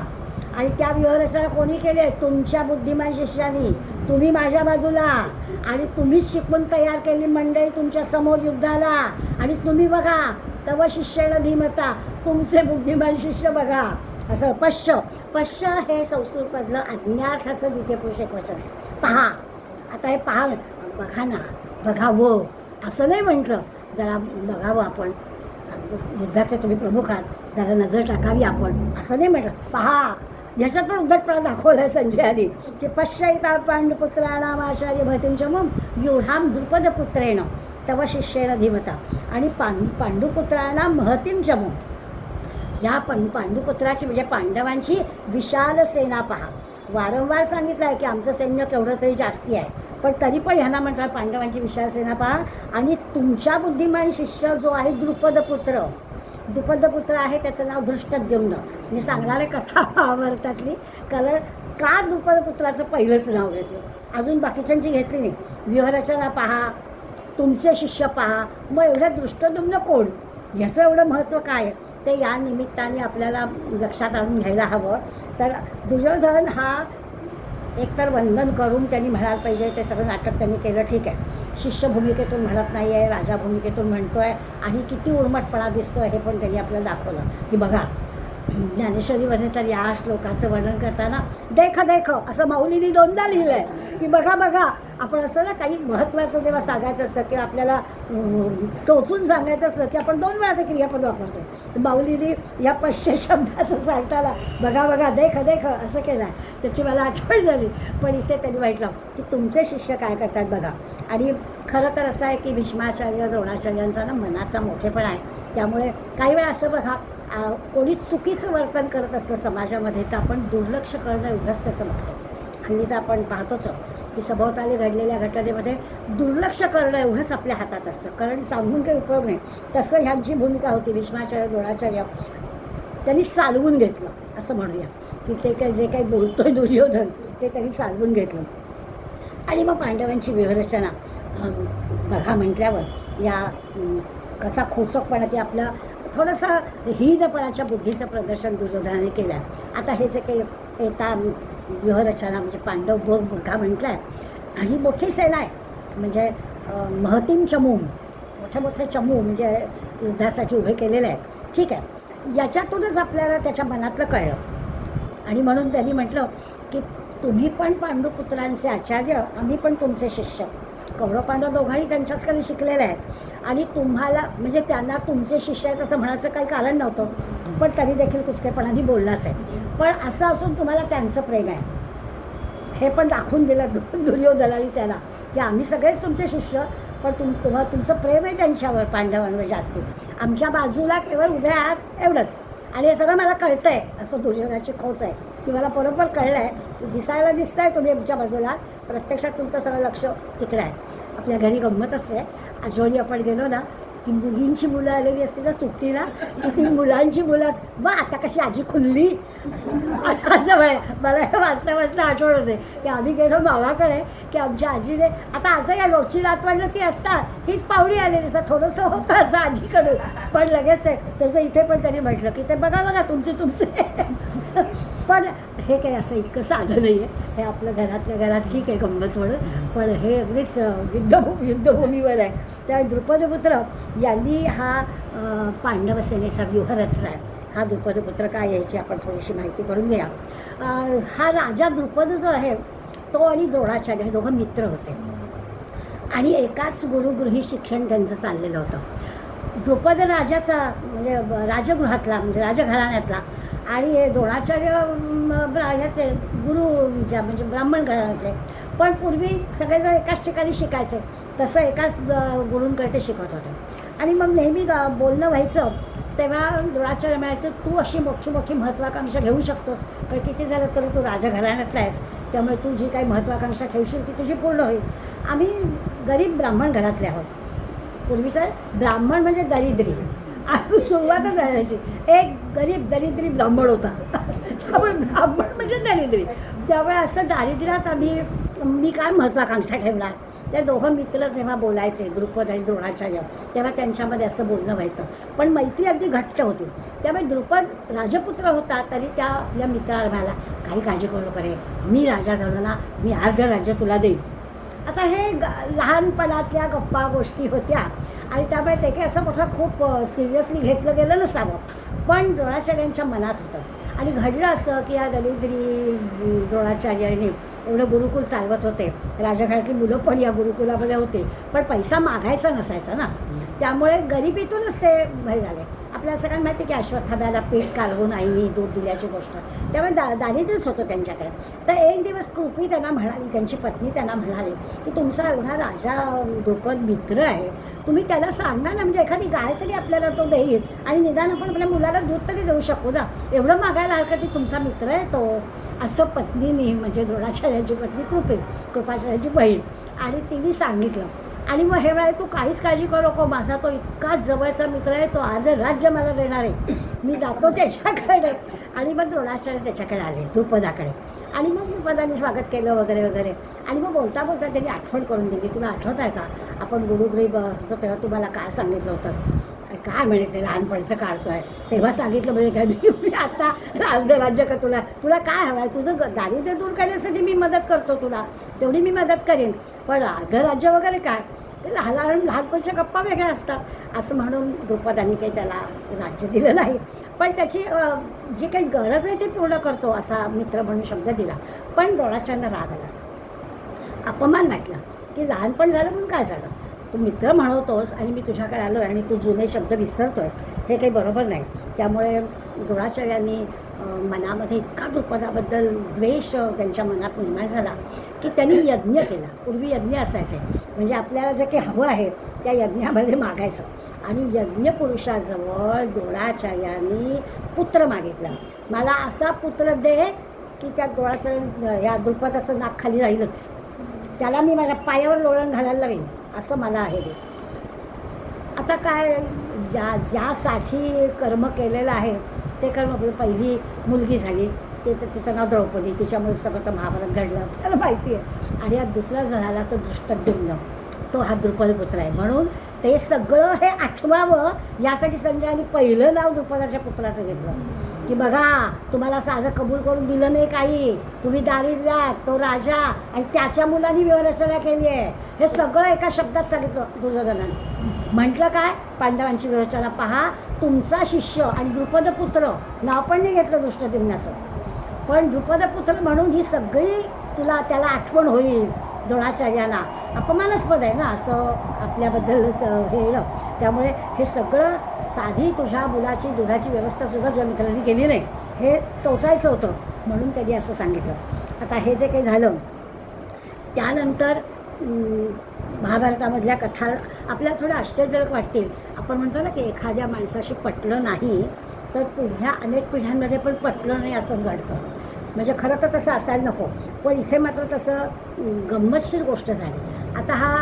आणि त्या व्यूहरचना कोणी केली आहे, तुमच्या बुद्धिमान शिष्यानी. तुम्ही माझ्या बाजूला आणि तुम्हीच शिकवून तयार केली मंडळी तुमच्या समोर युद्धाला आणि तुम्ही बघा तव शिष्येण धीमता, तुमचे बुद्धिमान शिष्य बघा. असं पश्य हे संस्कृतमधलं आज्ञार्थाचं द्वितीयपुरुष एकवचन आहे. पहा, आता हे पहा, बघा ना, बघावं असं नाही म्हटलं, जरा बघावं आपण, युद्धाचे तुम्ही प्रमुख आहात, जरा नजर टाकावी आपण असं नाही म्हटलं. पहा, ह्याच्यात पण उद्धटपणा दाखवला आहे संजयाने की पश्यैतां पांडुपुत्राणाम आचार्य महतीं च मम व्यूढां द्रुपदपुत्रेण तव शिष्येण धीमता. आणि पांडुपुत्रांना महतीं च मम, ह्या पांडुपुत्राची म्हणजे पांडवांची विशाल सेना पहा. वारंवार सांगितलं आहे की आमचं सैन्य केवढं तरी जास्ती आहे, पण तरी पण ह्यांना म्हणतात पांडवांची विशाल सेना पहा. आणि तुमच्या बुद्धिमान शिष्य जो आहे द्रुपदपुत्र, द्रुपदपुत्र आहे त्याचं नाव धृष्टद्युम्न. मी सांगणार आहे कथा महाभारतातली, कारण का द्रुपदपुत्राचं पहिलंच नाव घेतलं, अजून बाकीच्यांची घेतली नाही. व्यूहरचना पहा, तुमचे शिष्य पहा, मग एवढं धृष्टद्युम्न कोण, ह्याचं एवढं महत्त्व काय आहे ते या निमित्ताने आपल्याला लक्षात आणून घ्यायला हवं. तर दुर्योधन हा एकतर वंदन करून त्यांनी म्हणायला पाहिजे, ते सगळं नाटक त्यांनी केलं, ठीक आहे, शिष्य भूमिकेतून म्हणत नाही आहे, राजा भूमिकेतून म्हणतो आहे, आणि किती उर्मटपणा दिसतो आहे हे पण त्यांनी आपल्याला दाखवलं. की बघा ज्ञानेश्वरीमध्ये तर या श्लोकाचं वर्णन करताना देख देख असं माऊलींनी दोनदा लिहिलं आहे. की बघा बघा, आपण असं ना काही महत्त्वाचं जेव्हा सांगायचं असतं किंवा आपल्याला टोचून सांगायचं असतं की आपण 2 वेळा ते क्रियापद वापरतो. माऊलींनी या 500 शब्दाचं सांगताना बघा बघा देख देख असं केलं आहे, त्याची मला आठवण झाली. पण इथे त्यांनी म्हटलं की तुमचे शिष्य काय करतात बघा. आणि खरं तर असं आहे की भीष्माचार्य द्रोणाचार्यांचा ना मनाचा मोठेपणा आहे. त्यामुळे काही वेळा असं बघा, कोणी चुकीचं वर्तन करत असलं समाजामध्ये तर आपण दुर्लक्ष करणं एवढंच त्याचं बघतो. हल्ली तर आपण पाहतोच की सभोवताली घडलेल्या घटनेमध्ये दुर्लक्ष करणं एवढंच आपल्या हातात असतं, कारण सांगून काही उपयोग नाही. तसं ह्यांची भूमिका होती. भीष्माचार्य द्रोणाचार्य त्यांनी चालवून घेतलं असं म्हणूया, की ते काय जे काही बोलतोय दुर्योधन ते त्यांनी चालवून घेतलं. आणि मग पांडवांची व्यूहरचना बघा म्हटल्यावर या कसा खोचकपणा की आपला थोडंसं हीनपणाच्या बुद्धीचं प्रदर्शन दुर्योधनाने केलं आहे. आता हे जे काही येता व्यूहरचना म्हणजे पांडव बघा म्हटलं आहे, ही मोठी सेना आहे, म्हणजे महतीम चमू, मोठे मोठे चमू म्हणजे युद्धासाठी उभे केलेले आहेत, ठीक आहे. याच्यातूनच आपल्याला त्याच्या मनातलं कळलं. आणि म्हणून त्यांनी म्हटलं की तुम्ही पण पांडुपुत्रांचे आचार्य, आम्ही पण तुमचे शिष्य. कौरव पांडव दोघांही त्यांच्याचकडे शिकलेले आहेत आणि तुम्हाला म्हणजे त्यांना तुमचे शिष्य आहेत असं म्हणायचं काही कारण नव्हतं, पण तरी देखील कुचकेपणाने बोललाच आहे. पण असं असून तुम्हाला त्यांचं प्रेम आहे हे पण दाखवून दिलं दुर्योधनाने त्याला, की आम्ही सगळेच तुमचे शिष्य, पण तुमचं प्रेम आहे त्यांच्यावर, पांडवांवर जास्ती, आमच्या बाजूला केवळ उभ्या आहात एवढंच. आणि हे सगळं मला कळतं आहे असं दुर्योधनाची खोच आहे, की मला बरोबर कळलं आहे की दिसायला दिसतं आहे तुम्ही आमच्या बाजूला, प्रत्यक्षात तुमचं सगळं लक्ष तिकडे आहे. आपल्या घरी गंमत असते, आजोळी आपण गेलो ना की मुलींची मुलं आलेली असते ना सुट्टीला, की ती मुलांची मुलं मग आता कशी आजी खुलली असं मला हे वाचता वाचता आठवण होते की आम्ही गेलो मावाकडे की आमच्या आजीने आता असं काय रोजची रातवाडलं ती असतात हीच पाहुणी आलेली असतात, थोडंसं होतं असं आजीकडून, पण लगेच ते तसं इथे पण त्यांनी म्हटलं की ते बघा बघा तुमचे पण हे काही असं इतकं साधं नाही आहे, हे आपलं घरातल्या घरात ठीक आहे गंमत म्हणून, पण हे अगदीच युद्धभूमीवर आहे. त्या द्रुपदपुत्र यांनी हा पांडव सेनेचा व्यूह रचला आहे. हा द्रुपदपुत्र काय याची आपण थोडीशी माहिती करून घ्या. हा राजा द्रुपद जो आहे तो आणि द्रोणाचार्य हे दोघं मित्र होते आणि एकाच गुरुगृही शिक्षण त्यांचं चाललेलं होतं. द्रुपद राजाचा म्हणजे राजगृहातला म्हणजे राजघराण्यातला आणि द्रोणाचार्य ह्याचे गुरु म्हणजे ब्राह्मण घराण्यातले, पण पूर्वी सगळेजण एकाच ठिकाणी शिकायचे, तसं एकाच गुरूंकडे ते शिकत होते. आणि मग नेहमी बोलणं व्हायचं तेव्हा द्रोणाचार्य म्हणायचं तू अशी मोठी मोठी महत्त्वाकांक्षा घेऊ शकतोस, कारण किती झालं तरी तू राजघराण्यातला आहेस, त्यामुळे तू जी काही महत्त्वाकांक्षा ठेवशील ती तुझी पूर्ण होईल. आम्ही गरीब ब्राह्मण घरातले आहोत. पूर्वीचं ब्राह्मण म्हणजे दरिद्री, सुरुवातच आहे त्याची, एक गरीब दरिद्री ब्राह्मण होता त्यामुळे ब्राह्मण म्हणजे दरिद्री, त्यामुळे असं दारिद्र्यात मी काय महत्त्वाकांक्षा ठेवणार. त्या दोघं मित्र जेव्हा बोलायचे द्रुपद आणि द्रोणाचार्य तेव्हा त्यांच्यामध्ये असं बोलणं व्हायचं, पण मैत्री अगदी घट्ट होती. त्यामुळे द्रुपद राजपुत्र होता तरी त्या आपल्या मित्राला म्हणाला काही काळजी करू नको रे, मी राजा झालो ना मी अर्ध राज्य तुला देईन. आता हे लहानपणातल्या गप्पा गोष्टी होत्या आणि त्यामुळे ते काही असं मोठं खूप सिरियसली घेतलं गेलं नसावं, पण द्रोणाचार्यांच्या मनात होतं. आणि घडलं असं की या दरिद्री द्रोणाचार्याने एवढं गुरुकुल चालवत होते, राजघरातली मुलं पण या गुरुकुलामध्ये होते, पण पैसा मागायचा नसायचा ना, त्यामुळे गरिबीतूनच ते भय झाले. आपल्याला सगळ्यांना माहिती की अश्वत्थाम्याला पीठ कालवून आईनी दूध दिल्याची गोष्ट, त्यामुळे दारिद्र्यच होतं त्यांच्याकडे. तर एक दिवस कृपी त्यांना म्हणाली, त्यांची पत्नी त्यांना म्हणाली की तुमचा एवढा राजा द्रुपद मित्र आहे, तुम्ही त्याला सांगा ना, म्हणजे एखादी गाय तरी आपल्याला तो देईल आणि निदान आपण आपल्या मुलाला दूध तरी देऊ शकू ना, एवढं मागायला हरकत की तुमचा मित्र आहे तो, असं पत्नीने म्हणजे द्रोणाचार्यांची पत्नी कृपाचार्यांची बहीण आणि तिने सांगितलं. आणि मग हे वेळेला तू काहीच काळजी करू नको, माझा तो इतका जवळचा मित्र आहे, तो अर्ध राज्य मला देणार आहे, मी जातो त्याच्याकडे. आणि मग द्रोणाचार्य त्याच्याकडे आले, द्रुपदाकडे. आणि मग द्रुपदाने स्वागत केलं वगैरे वगैरे. आणि मग बोलता बोलता त्यांनी आठवण करून दिली, तुला आठवत आहे का आपण गुरुगृही होतो तेव्हा तुम्हाला काय सांगितलं होतंस, काय म्हणे ते लहानपणीचं काढतोय तेव्हा सांगितलं म्हणजे काय, मी आता अर्ध राज्य का तुला काय हवं आहे, तुझं दारिद्र्य दूर करण्यासाठी मी मदत करतो तुला, तेवढी मी मदत करेन, पण अर्ध राज्य वगैरे काय, ते लहानपणच्या गप्पा वेगळ्या असतात. असं म्हणून द्रुपदाने काही त्याला राज्य दिलं नाही, पण त्याची जी काही गरज आहे ती पूर्ण करतो असा मित्र म्हणून शब्द दिला. पण द्रोणाचार्यांना राग आला, अपमान वाटला की लहानपण झालं म्हणून काय झालं, तू मित्र म्हणवतोस आणि मी तुझ्याकडे आलो आणि तू जुने शब्द विसरतोयस, हे काही बरोबर नाही. त्यामुळे द्रोणाचार्यांनी मनामध्ये इतका द्रुपदाबद्दल द्वेष त्यांच्या मनात निर्माण झाला की त्यांनी यज्ञ केला. पूर्वी यज्ञ असायचे, म्हणजे आपल्याला जे काही हवं आहे त्या यज्ञामध्ये मागायचं. आणि यज्ञपुरुषाजवळ द्रोणाचार्यांनी पुत्र मागितला, मला असा पुत्र दे की त्या द्रोणाचार्य या द्रुपदाचं नाक खाली राहीलच, त्याला मी माझ्या पायावर लोळण घालायला लावेन, असं मला आहे ते. आता काय, ज्यासाठी कर्म केलेलं आहे ते कर्म, पहिली मुलगी झाली ते तर तिचं नाव द्रौपदी, तिच्यामुळे सगळं तर महाभारत घडलं त्याला माहिती आहे. आणि हा दुसरा झाला तो दृष्टद्युम्न, तो हा द्रुपदपुत्र आहे. म्हणून ते सगळं हे आठवावं यासाठी संजयाने पहिलं नाव द्रुपदाच्या पुत्राचं घेतलं की बघा तुम्हाला साधं कबूल करून दिलं नाही काही, तुम्ही दारिद्र्यात, तो राजा आणि त्याच्या मुलांनी व्यवरचना केली आहे, हे सगळं एका शब्दात सांगितलं दुर्योधनाने. म्हटलं काय, पांडवांची व्यवरचना पहा, तुमचा शिष्य आणि द्रुपदपुत्र, नाव पण नाही घेतलं दृष्टद्युम्नाचं, पण द्रुपदपुत्र म्हणून ही सगळी त्याला आठवण होईल. द्रोणाचार्यांना अपमानास्पद आहे ना असं आपल्याबद्दल हे येणं. त्यामुळे हे सगळं साधी तुझ्या मुलाची दुधाची व्यवस्थासुद्धा तुझ्या मित्रांनी केली नाही, हे टोचायचं होतं म्हणून त्यांनी असं सांगितलं. आता हे जे काही झालं त्यानंतर महाभारतामधल्या कथा आपल्याला थोडं आश्चर्यजनक वाटतील. आपण म्हणतो ना की एखाद्या माणसाशी पटलं नाही तर पुढल्या अनेक पिढ्यांमध्ये पण पटलं नाही असंच घडतं. म्हणजे खरं तर तसं असायला नको, पण इथे मात्र तसं गंमतशीर गोष्ट झाली. आता हा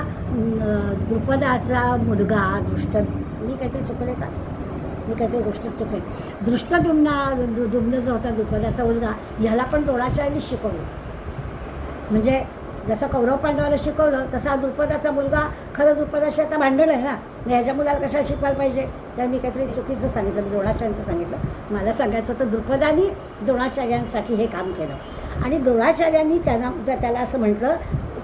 द्रुपदाचा मुलगा मी काहीतरी चुकले का, मी काहीतरी गोष्टीत चुकले, दुम्न जो होता द्रुपदाचा मुलगा, ह्याला पण द्रोणाचार्यांनी शिकवलं. म्हणजे जसं कौरव पांडवाला शिकवलं तसा द्रुपदाचा मुलगा, खरं द्रुपदाशी आता भांडण आहे ना, ह्याच्या मुलाला कशाला शिकवायला पाहिजे, तर मी काहीतरी चुकीचं सांगितलं, मी द्रोणाचार्यांचं सांगितलं. मला सांगायचं होतं द्रुपदानी द्रोणाचार्यांसाठी हे काम केलं आणि द्रोणाचार्यांनी त्याला असं म्हटलं,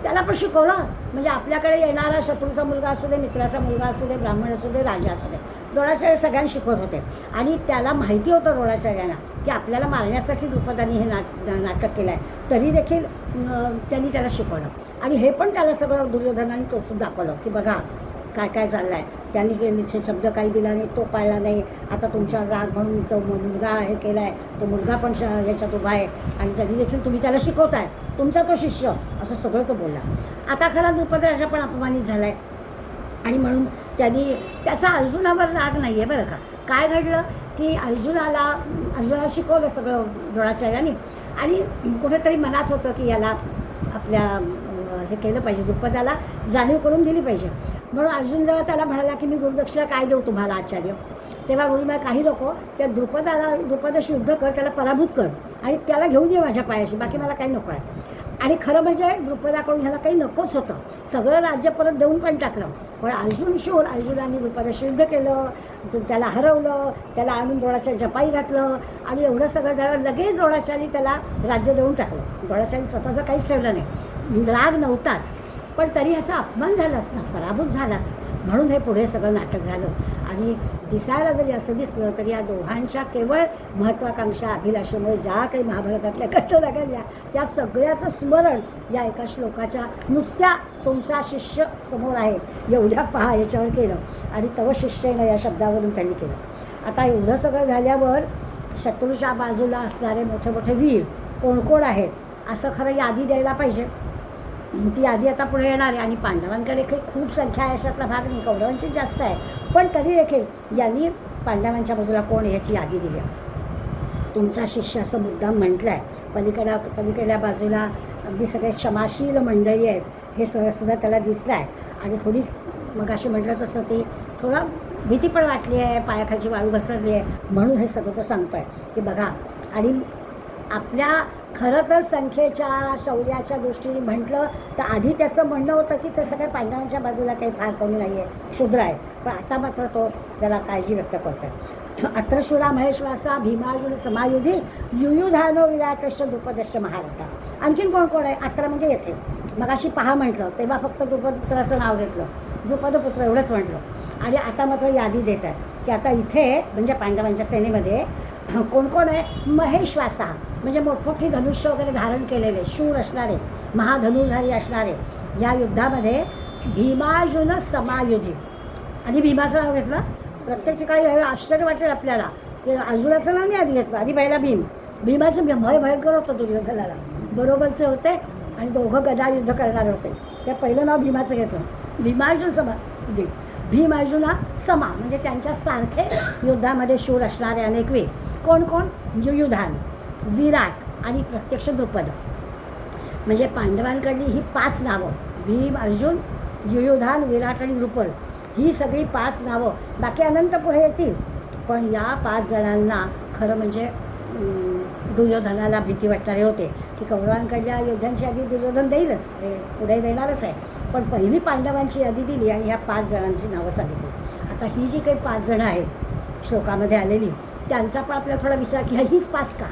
त्याला पण शिकवलं. म्हणजे आपल्याकडे येणारा शत्रूचा मुलगा असू दे, मित्राचा मुलगा असू दे, ब्राह्मण असू दे, राजा असू दे, द्रोणाचार्य सगळ्यांना शिकवत होते. आणि त्याला माहिती होतं द्रोणाचार्यांना की आपल्याला मारण्यासाठी द्रुपदानी हे नाटक केलं आहे, तरी देखील त्यांनी त्याला शिकवलं. आणि हे पण त्याला सगळं दुर्योधनाने टोचून दाखवलं की बघा काय काय चाललं आहे, त्यांनी तिथे शब्द काही दिला नाही, तो पाळला नाही, आता तुमच्यावर राग म्हणून तो मुलगा हे केला आहे, तो मुलगा पण ह्याच्यात उभा आहे आणि तरी देखील तुम्ही त्याला शिकवताय, तुमचा तो शिष्य, असं सगळं तो बोलला. आता खरा द्रुपद राजा पण अपमानित झाला आहे आणि म्हणून त्यांनी त्याचा अर्जुनावर राग नाही आहे बरं का. काय घडलं की अर्जुनाला शिकवलं सगळं द्रोणाचार्यांनी आणि कुठेतरी मनात होतं की याला आपल्या हे केलं पाहिजे, द्रुपदाला जाणीव करून दिली पाहिजे. म्हणून अर्जुन जेव्हा त्याला म्हणाला की मी गुरुदक्षिणा काय देऊ तुम्हाला आचार्य, तेव्हा गुरुला काही लोक त्या द्रुपदाशी युद्ध कर, त्याला पराभूत कर आणि त्याला घेऊन ये माझ्या पायाशी, बाकी मला काही नको आहे. आणि खरं म्हणजे द्रुपदाकडून ह्याला काही नकोच होतं, सगळं राज्य परत देऊन पण टाकलं. पण अर्जुनाने द्रुपदाशी युद्ध केलं, त्याला हरवलं, त्याला आणून द्रोणाचार्य जपाई घातलं आणि एवढं सगळं झालं. लगेच द्रोणाचार्यांनी त्याला राज्य देऊन टाकलं. द्रोणाचार्यांनी स्वतःचं काहीच ठेवलं नाही, राग नव्हताच, पण तरी ह्याचा अपमान झालाच ना, पराभूत झालाच. म्हणून हे पुढे सगळं नाटक झालं. आणि दिसायला जरी असं दिसलं तरी या दोघांच्या केवळ महत्त्वाकांक्षा अभिलाषेमुळे ज्या काही महाभारतातल्या घटना घडल्या त्या सगळ्याचं स्मरण या एका श्लोकाच्या नुसत्या तुमचा शिष्य समोर आहे एवढ्या पहा याच्यावर केलं आणि तव शिष्येनं या शब्दावरून त्यांनी केलं. आता एवढं सगळं झाल्यावर शत्रूच्या बाजूला असणारे मोठे मोठे वीर कोण कोण आहेत असं खरं यादी द्यायला पाहिजे. ती यादी आता पुढे येणार आहे आणि पांडवांकडे काही खूप संख्या आहे, अशातला भाग नाही, कौरवांची जास्त आहे, पण तरी देखील यांनी पांडवांच्या बाजूला कोण याची यादी दिली. तुमचा शिष्य असं मुद्दाम म्हटलं आहे. पलीकडल्या बाजूला अगदी सगळे क्षमाशील मंडळी आहेत हे सुद्धा त्याला दिसलं आहे. आणि थोडी मग अशी म्हटलं तसं ते थोडा भीती पण वाटली आहे, पायाखालची वाळू घसरली आहे, म्हणून हे सगळं तो सांगतो आहे की बघा. आणि आपल्या खरं तर संख्येच्या शौर्याच्या दृष्टीने म्हटलं तर आधी त्याचं म्हणणं होतं की तसं काही पांडवांच्या बाजूला काही फार कमी नाही आहे, क्षुद्र आहे. पण आता मात्र तो त्याला काळजी व्यक्त करतो आहे. अत्रशूरा महेश्वासा भीमार्जुन समायुधी युयुधानो विराटश्च द्रुपदश्च महारथा. आणखीन कोण कोण आहे? अत्र म्हणजे येथे. मग अशी पहा म्हटलं तेव्हा फक्त द्रुपदपुत्राचं नाव घेतलं, द्रुपदपुत्र एवढंच म्हटलं. आणि आता मात्र यादी देत आहे की आता इथे म्हणजे पांडवांच्या सेनेमध्ये कोण कोण आहे? महेश्वासा म्हणजे मोठमोठी धनुष्य वगैरे धारण केलेले शूर असणारे, महाधनुर्धारी असणारे, या युद्धामध्ये भीमार्जुन समायुधी. आधी भीमाचं नाव घेतलं. प्रत्येक ठिकाणी आश्चर्य वाटेल आपल्याला की अर्जुनाचं नाव नाही आधी घेतलं, आधी पहिला भीम. भीमाचं भय भयंकर होतं दुर्योधनाला, बरोबरचे होते आणि दोघं गदा युद्ध करणारे होते. त्या पहिलं नाव भीमाचं घेतलं, भीमार्जुन समायुधी. भीम अर्जुना समा म्हणजे त्यांच्यासारखे युद्धामध्ये शूर असणारे अनेक वीर. कोण कोण? युयुधान, विराट आणि प्रत्यक्ष द्रुपद. म्हणजे पांडवांकडली ही 5 नावं, भीम, अर्जुन, युयुधान, विराट आणि द्रुपद, ही सगळी 5 नावं. बाकी अनंत पुढे येतील. पण या 5 जणांना खरं म्हणजे दुर्योधनाला भीती वाटणारे होते की कौरवांकडल्या योद्ध्यांची यादी दुर्योधन देईलच, पुढे देणारच आहे. पण पहिली पांडवांची यादी दिली आणि ह्या 5 जणांची नावं सांगितली. आता ही जी काही 5 जणं आहेत श्लोकामध्ये आलेली, त्यांचा पण आपल्याला थोडा विचार की हीच 5 का?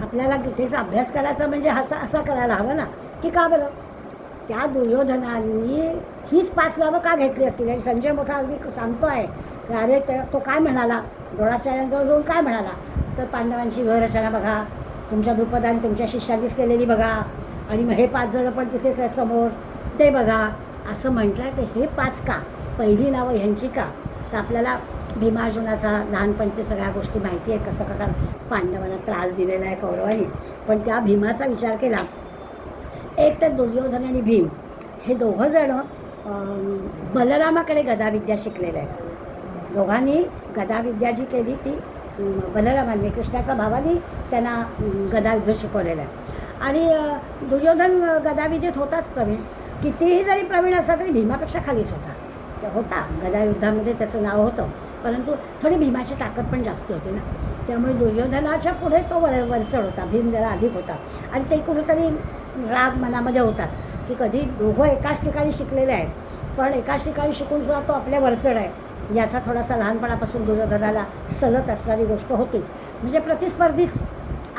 आपल्याला गीतेचा अभ्यास करायचा म्हणजे असा करायला हवं ना की का बरं त्या दुर्योधनांनी हीच 5 नावं का घेतली असतील? आणि संजय मोठा अगदी सांगतो आहे की अरे तो काय म्हणाला, द्रोणाचार्यांजवळ जाऊन काय म्हणाला, तर पांडवांची व्यूहरचना बघा, तुमच्या द्रुपदाने तुमच्या शिष्यांनीच केलेली बघा, आणि मग हे 5 जणं पण तिथेच आहेत समोर, ते बघा, असं म्हटलं की हे 5 का? पहिली नावं ह्यांची का? तर आपल्याला भीमार्जुनाचा लहानपणच्या सगळ्या गोष्टी माहिती आहेत, कसं कसा पांडवांना त्रास दिलेला आहे कौरवांनी. पण त्या भीमाचा विचार केला, एक तर दुर्योधन आणि भीम हे दोघं जणं बलरामाकडे गदाविद्या शिकलेले आहेत. दोघांनी गदाविद्या जी केली ती बलरामांनी, कृष्णाच्या भावानी त्यांना गदायुद्ध शिकवलेलं आहे. आणि दुर्योधन गदाविद्येत होताच प्रवीण, कितीही जरी प्रवीण असला तरी भीमापेक्षा खालीच होता. गदायुद्धामध्ये त्याचं नाव होतं, परंतु थोडी भीमाची ताकद पण जास्त होती ना, त्यामुळे दुर्योधनाच्या पुढे तो वरचढ होता, भीम जरा अधिक होता. आणि ते कुठेतरी राग मनामध्ये होताच की कधी दोघं एकाच ठिकाणी शिकलेले आहेत, पण एकाच ठिकाणी शिकून सुद्धा तो आपल्या वरचढ आहे, याचा थोडासा लहानपणापासून दुर्योधनाला सलत असणारी गोष्ट होतीच. म्हणजे प्रतिस्पर्धीच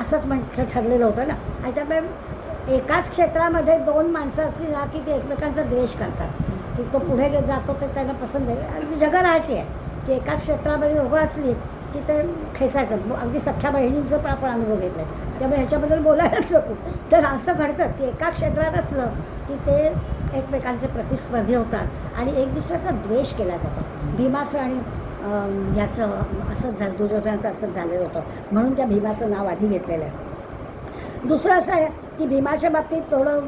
असंच ठरलेलं होतं ना. आणि त्यामुळे एकाच क्षेत्रामध्ये 2 माणसं असली ना की ते एकमेकांचा द्वेष करतात, की तो पुढे जातो तर त्यांना पसंत आहे. अगदी जगराहटी आहे की एकाच क्षेत्रामध्ये दोघं असली की ते खेचायचं. अगदी सख्या बहिणींचं पण आपण अनुभव घेतला आहे, त्यामुळे ह्याच्याबद्दल बोलायलाच नको. तर असं घडतंच की एका क्षेत्रात असलं की ते एकमेकांचे प्रतिस्पर्धी होतात आणि एक दुसऱ्याचा द्वेष केला जातो. भीमाचं आणि याचं असंच झालं, दुर्योधनाचं असंच झालेलं होतं, म्हणून त्या भीमाचं नाव आधी घेतलेलं आहे. दुसरं असं आहे की भीमाच्या बाबतीत थोडं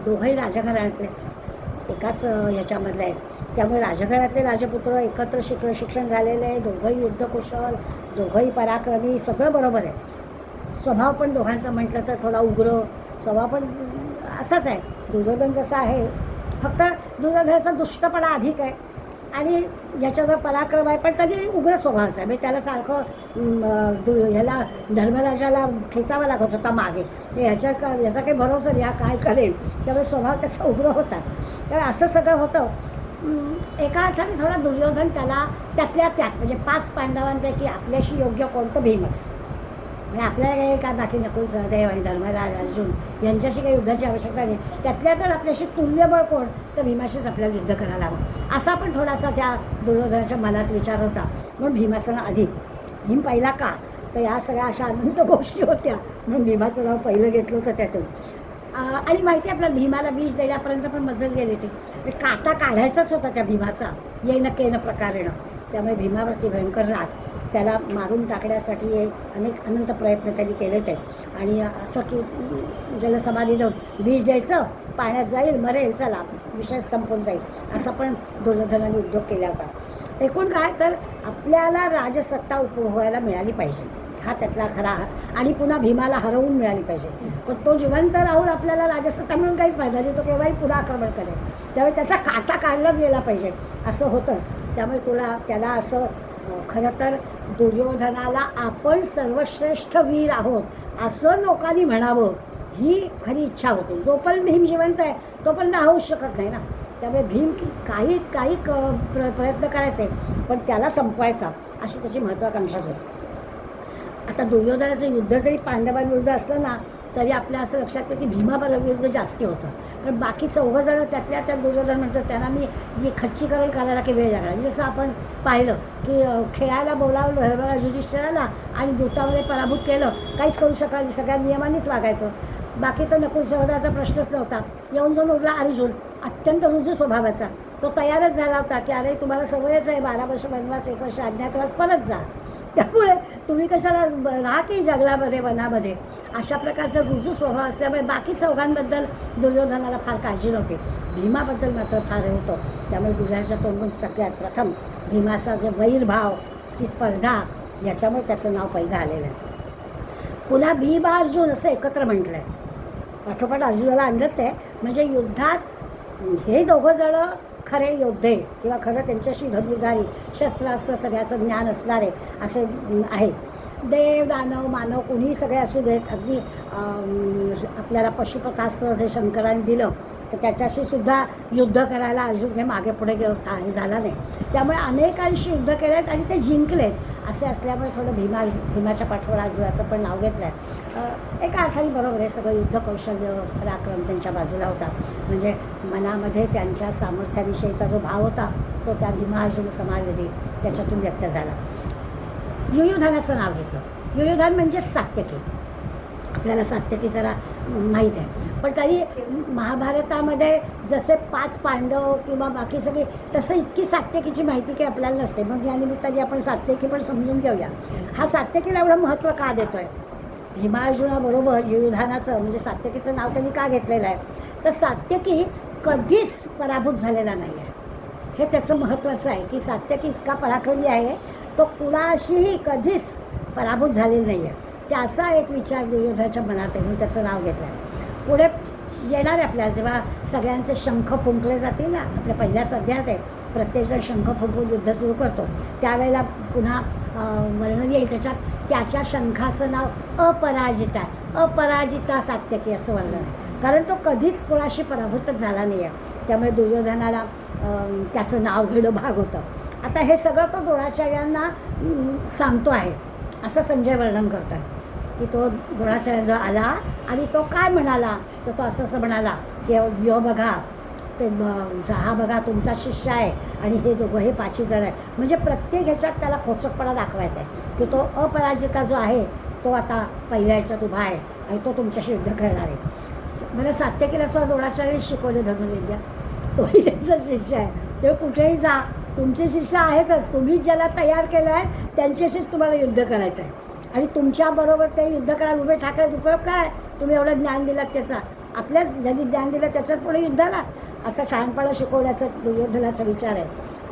दोघंही राजघराण्यातलेच एकाच ह्याच्यामधले आहेत, त्यामुळे राजघरातले राजपुत्र एकत्र शिक्षण झालेलं आहे, दोघंही युद्धकुशल, दोघंही पराक्रमी, सगळं बरोबर आहे. स्वभाव पण दोघांचा म्हटलं तर थोडा उग्र स्वभाव पण असाच आहे. दुर्योधन जसा आहे, फक्त दुर्योधनाचा दुष्टपणा अधिक आहे आणि याच्यावर पराक्रम आहे, पण तरी उग्र स्वभावाचा आहे. म्हणजे त्याला सारखं ह्याला धर्मराजाला खेचावा लागत होता मागे, याचा काही भरोसा नाही, हा काय करेल, त्यामुळे स्वभाव त्याचा उग्र होताच. तर असं सगळं होतं. एका अर्थाने थोडा दुर्योधन त्याला त्यातल्या त्यात म्हणजे 5 पांडवांपैकी आपल्याशी योग्य कोणतं? भीमच. म्हणजे आपल्याला काही काय बाकी नकुल, सहदेव आणि धर्मराज, अर्जुन यांच्याशी काही युद्धाची आवश्यकता नाही, त्यातल्या तर आपल्याशी तुल्यबळ कोण? तर भीमाशीच आपल्याला युद्ध करायला हवं, असा पण थोडासा त्या दुर्योधनाच्या मनात विचार होता. म्हणून भीमाचं नाव आधी. भीम पहिला का? तर या सगळ्या अशा अनंत गोष्टी होत्या, म्हणून भीमाचं नाव पहिलं घेतलं होतं त्यातून. आणि माहिती आहे आपल्याला भीमाला बीज देण्यापर्यंत पण मजल गेली होती, काटा काढायचाच होता त्या भीमाचा येणं केनं प्रकारेनं. त्यामुळे भीमावरती भयंकर राग, त्याला मारून टाकण्यासाठी अनेक अनंत प्रयत्न त्यांनी केले होते. आणि असं की जलसमाधी देऊन बीज द्यायचं, पाण्यात जाईल, मरेल, चला विषय संपून जाईल, असा पण दुर्योधनाने उद्योग केला होता. एकूण काय तर आपल्याला राजसत्ता उपभोगायला मिळाली पाहिजे, हा त्यातला खरा. आणि पुन्हा भीमाला हरवून मिळाली पाहिजे. पण तो जिवंत राहून आपल्याला राजसत्ता मिळून काहीच फायदा नाही, तो केव्हाही पुन्हा आक्रमण करेल. त्यामुळे त्याचा काटा काढलाच गेला पाहिजे असं होतंच. त्यामुळे त्याला असं खरं तर दुर्योधनाला आपण सर्वश्रेष्ठ वीर आहोत असं लोकांनी म्हणावं ही खरी इच्छा होती. जोपर्यंत भीम जिवंत आहे तोपर्यंत होऊच शकत नाही ना. त्यामुळे भीम काही काही प्रयत्न करायचे पण त्याला संपवायचा अशी त्याची महत्त्वाकांक्षाच होती. आता दुर्योधनाचं युद्ध जरी पांडवांविरुद्ध असलं ना तरी आपल्या असं लक्षात येतं की भीमाविरुद्ध जास्ती होतं. कारण बाकी 4 जण त्यातल्या त्यात दुर्योधन म्हणतो त्यांना मी खच्चीकरण करायला की वेळ लागला. जसं आपण पाहिलं की खेळायला बोलावलं धर्मराज युधिष्ठिराला आणि दूतामध्ये पराभूत केलं, काहीच करू शकला नाही, सगळ्या नियमानेच वागायचं. बाकी तर नकुल सहदेवाचा प्रश्नच नव्हता. येऊन जाऊन उरला अर्जुन, अत्यंत रुजू स्वभावाचा. तो तयारच झाला होता की अरे तुम्हाला सवयच आहे 12 वर्ष वनवास 1 वर्ष अज्ञातवास परत जा, त्यामुळे तुम्ही कशाला राहा की जंगलामध्ये वनामध्ये. अशा प्रकारचा रुजू स्वभाव असल्यामुळे बाकी चौघांबद्दल दुर्योधनाला फार काळजी नव्हती. भीमाबद्दल मात्र फार हे होतं. त्यामुळे दुर्योधनाच्या तोंडून सगळ्यात प्रथम भीमाचा जे वैरभाव ची स्पर्धा याच्यामुळे त्याचं नाव पहिलं आलेलं आहे. पुन्हा भीम अर्जुन असं एकत्र म्हटलं आहे. पाठोपाठ अर्जुनाला आणलंच आहे. म्हणजे युद्धात हे दोघं जणं खरे योद्धे किंवा खरं त्यांच्याशी धनुर्धारी शस्त्रास्त्र सगळ्याचं ज्ञान असणारे असे आहेत. देव दानव मानव कुणीही सगळे असू देत. अगदी आपल्याला पशुपतास्त्र जे शंकराने दिलं तर त्याच्याशी सुद्धा युद्ध करायला अर्जुन हे मागे पुढे हे झाला नाही. त्यामुळे अनेकांशी युद्ध केले आहेत आणि ते जिंकलेत. असे असल्यामुळे थोडं भीमाच्या पाठोपाठ अर्जुनाचं पण नाव घेतलं आहे. एका अर्थाने बरोबर आहे, सगळं युद्ध कौशल्य पराक्रम त्यांच्या बाजूला होता. म्हणजे मनामध्ये त्यांच्या सामर्थ्याविषयीचा जो भाव होता तो त्या भीमा अर्जुन समावेदी त्याच्यातून व्यक्त झाला. युयुधानाचं नाव घेतलं. युयुधान म्हणजेच सात्यकी. आपल्याला सात्यकी जरा माहीत आहे, पण तरी महाभारतामध्ये जसे 5 पांडव किंवा बाकी सगळे तसं इतकी सात्यकीची माहिती काही आपल्याला नसते. मग या निमित्ताने आपण सात्यकी पण समजून घेऊया. हा सात्यकीला एवढं महत्त्व का देतो आहे? भीमार्जुनाबरोबर युयुधानाचं म्हणजे सात्यकीचं नाव त्यांनी का घेतलेलं आहे तर सात्यकी कधीच पराभूत झालेला नाही आहे. हे त्याचं महत्त्वाचं आहे की सात्यकी इतका पराक्रमी आहे, तो कुणाशीही कधीच पराभूत झालेला नाही आहे. त्याचा एक विचार दुर्योधनाच्या मनात आहे म्हणून त्याचं नाव घेतलं आहे. पुढे येणार आहे आपल्याला जेव्हा सगळ्यांचे शंख फुंकले जातील ना, आपल्या पहिल्याच अध्यायात आहे प्रत्येकजण शंख फुंकून युद्ध सुरू करतो त्यावेळेला पुन्हा वर्णन येईल त्याच्या शंखाचं नाव अपराजिता आहे. अपराजिता सात्यकी असं वर्णन आहे, कारण तो कधीच कोणाशी पराभूतच झाला नाही आहे. त्यामुळे दुर्योधनाला त्याचं नाव घेणं भाग होतं. आता हे सगळं तो द्रोणाचार्यांना सांगतो आहे असं संजय वर्णन करतात की तो द्रोणाचार्यांजवळ आला आणि तो काय म्हणाला तर तो असं म्हणाला की यो बघा ते हा बघा तुमचा शिष्य आहे आणि हे दोघं हे 5 जण आहेत. म्हणजे प्रत्येक ह्याच्यात त्याला खोचकपणा दाखवायचा आहे की तो अपराजिता जो आहे तो आता पहिल्या ह्याच्यात उभा आहे आणि तो तुमच्याशी युद्ध करणार आहे. मला सात्यकीला सुद्धा द्रोणाचार्य शिकवले धनुर्विद्या, तोही त्यांचा शिष्य आहे. ते कुठेही जा तुमचे शिष्य आहेतच, तुम्हीच ज्याला तयार केलं आहे त्यांच्याशीच तुम्हाला युद्ध करायचं आहे आणि तुमच्याबरोबर ते युद्ध करायला उभे ठाकले उपयोग काय? तुम्ही एवढं ज्ञान दिलात त्याचा, आपल्याच ज्यांनी ज्ञान दिलं त्याच्यात पुढे युद्धाला असं शहाणपणा शिकवण्याचा दुर्योधनाचा विचार आहे.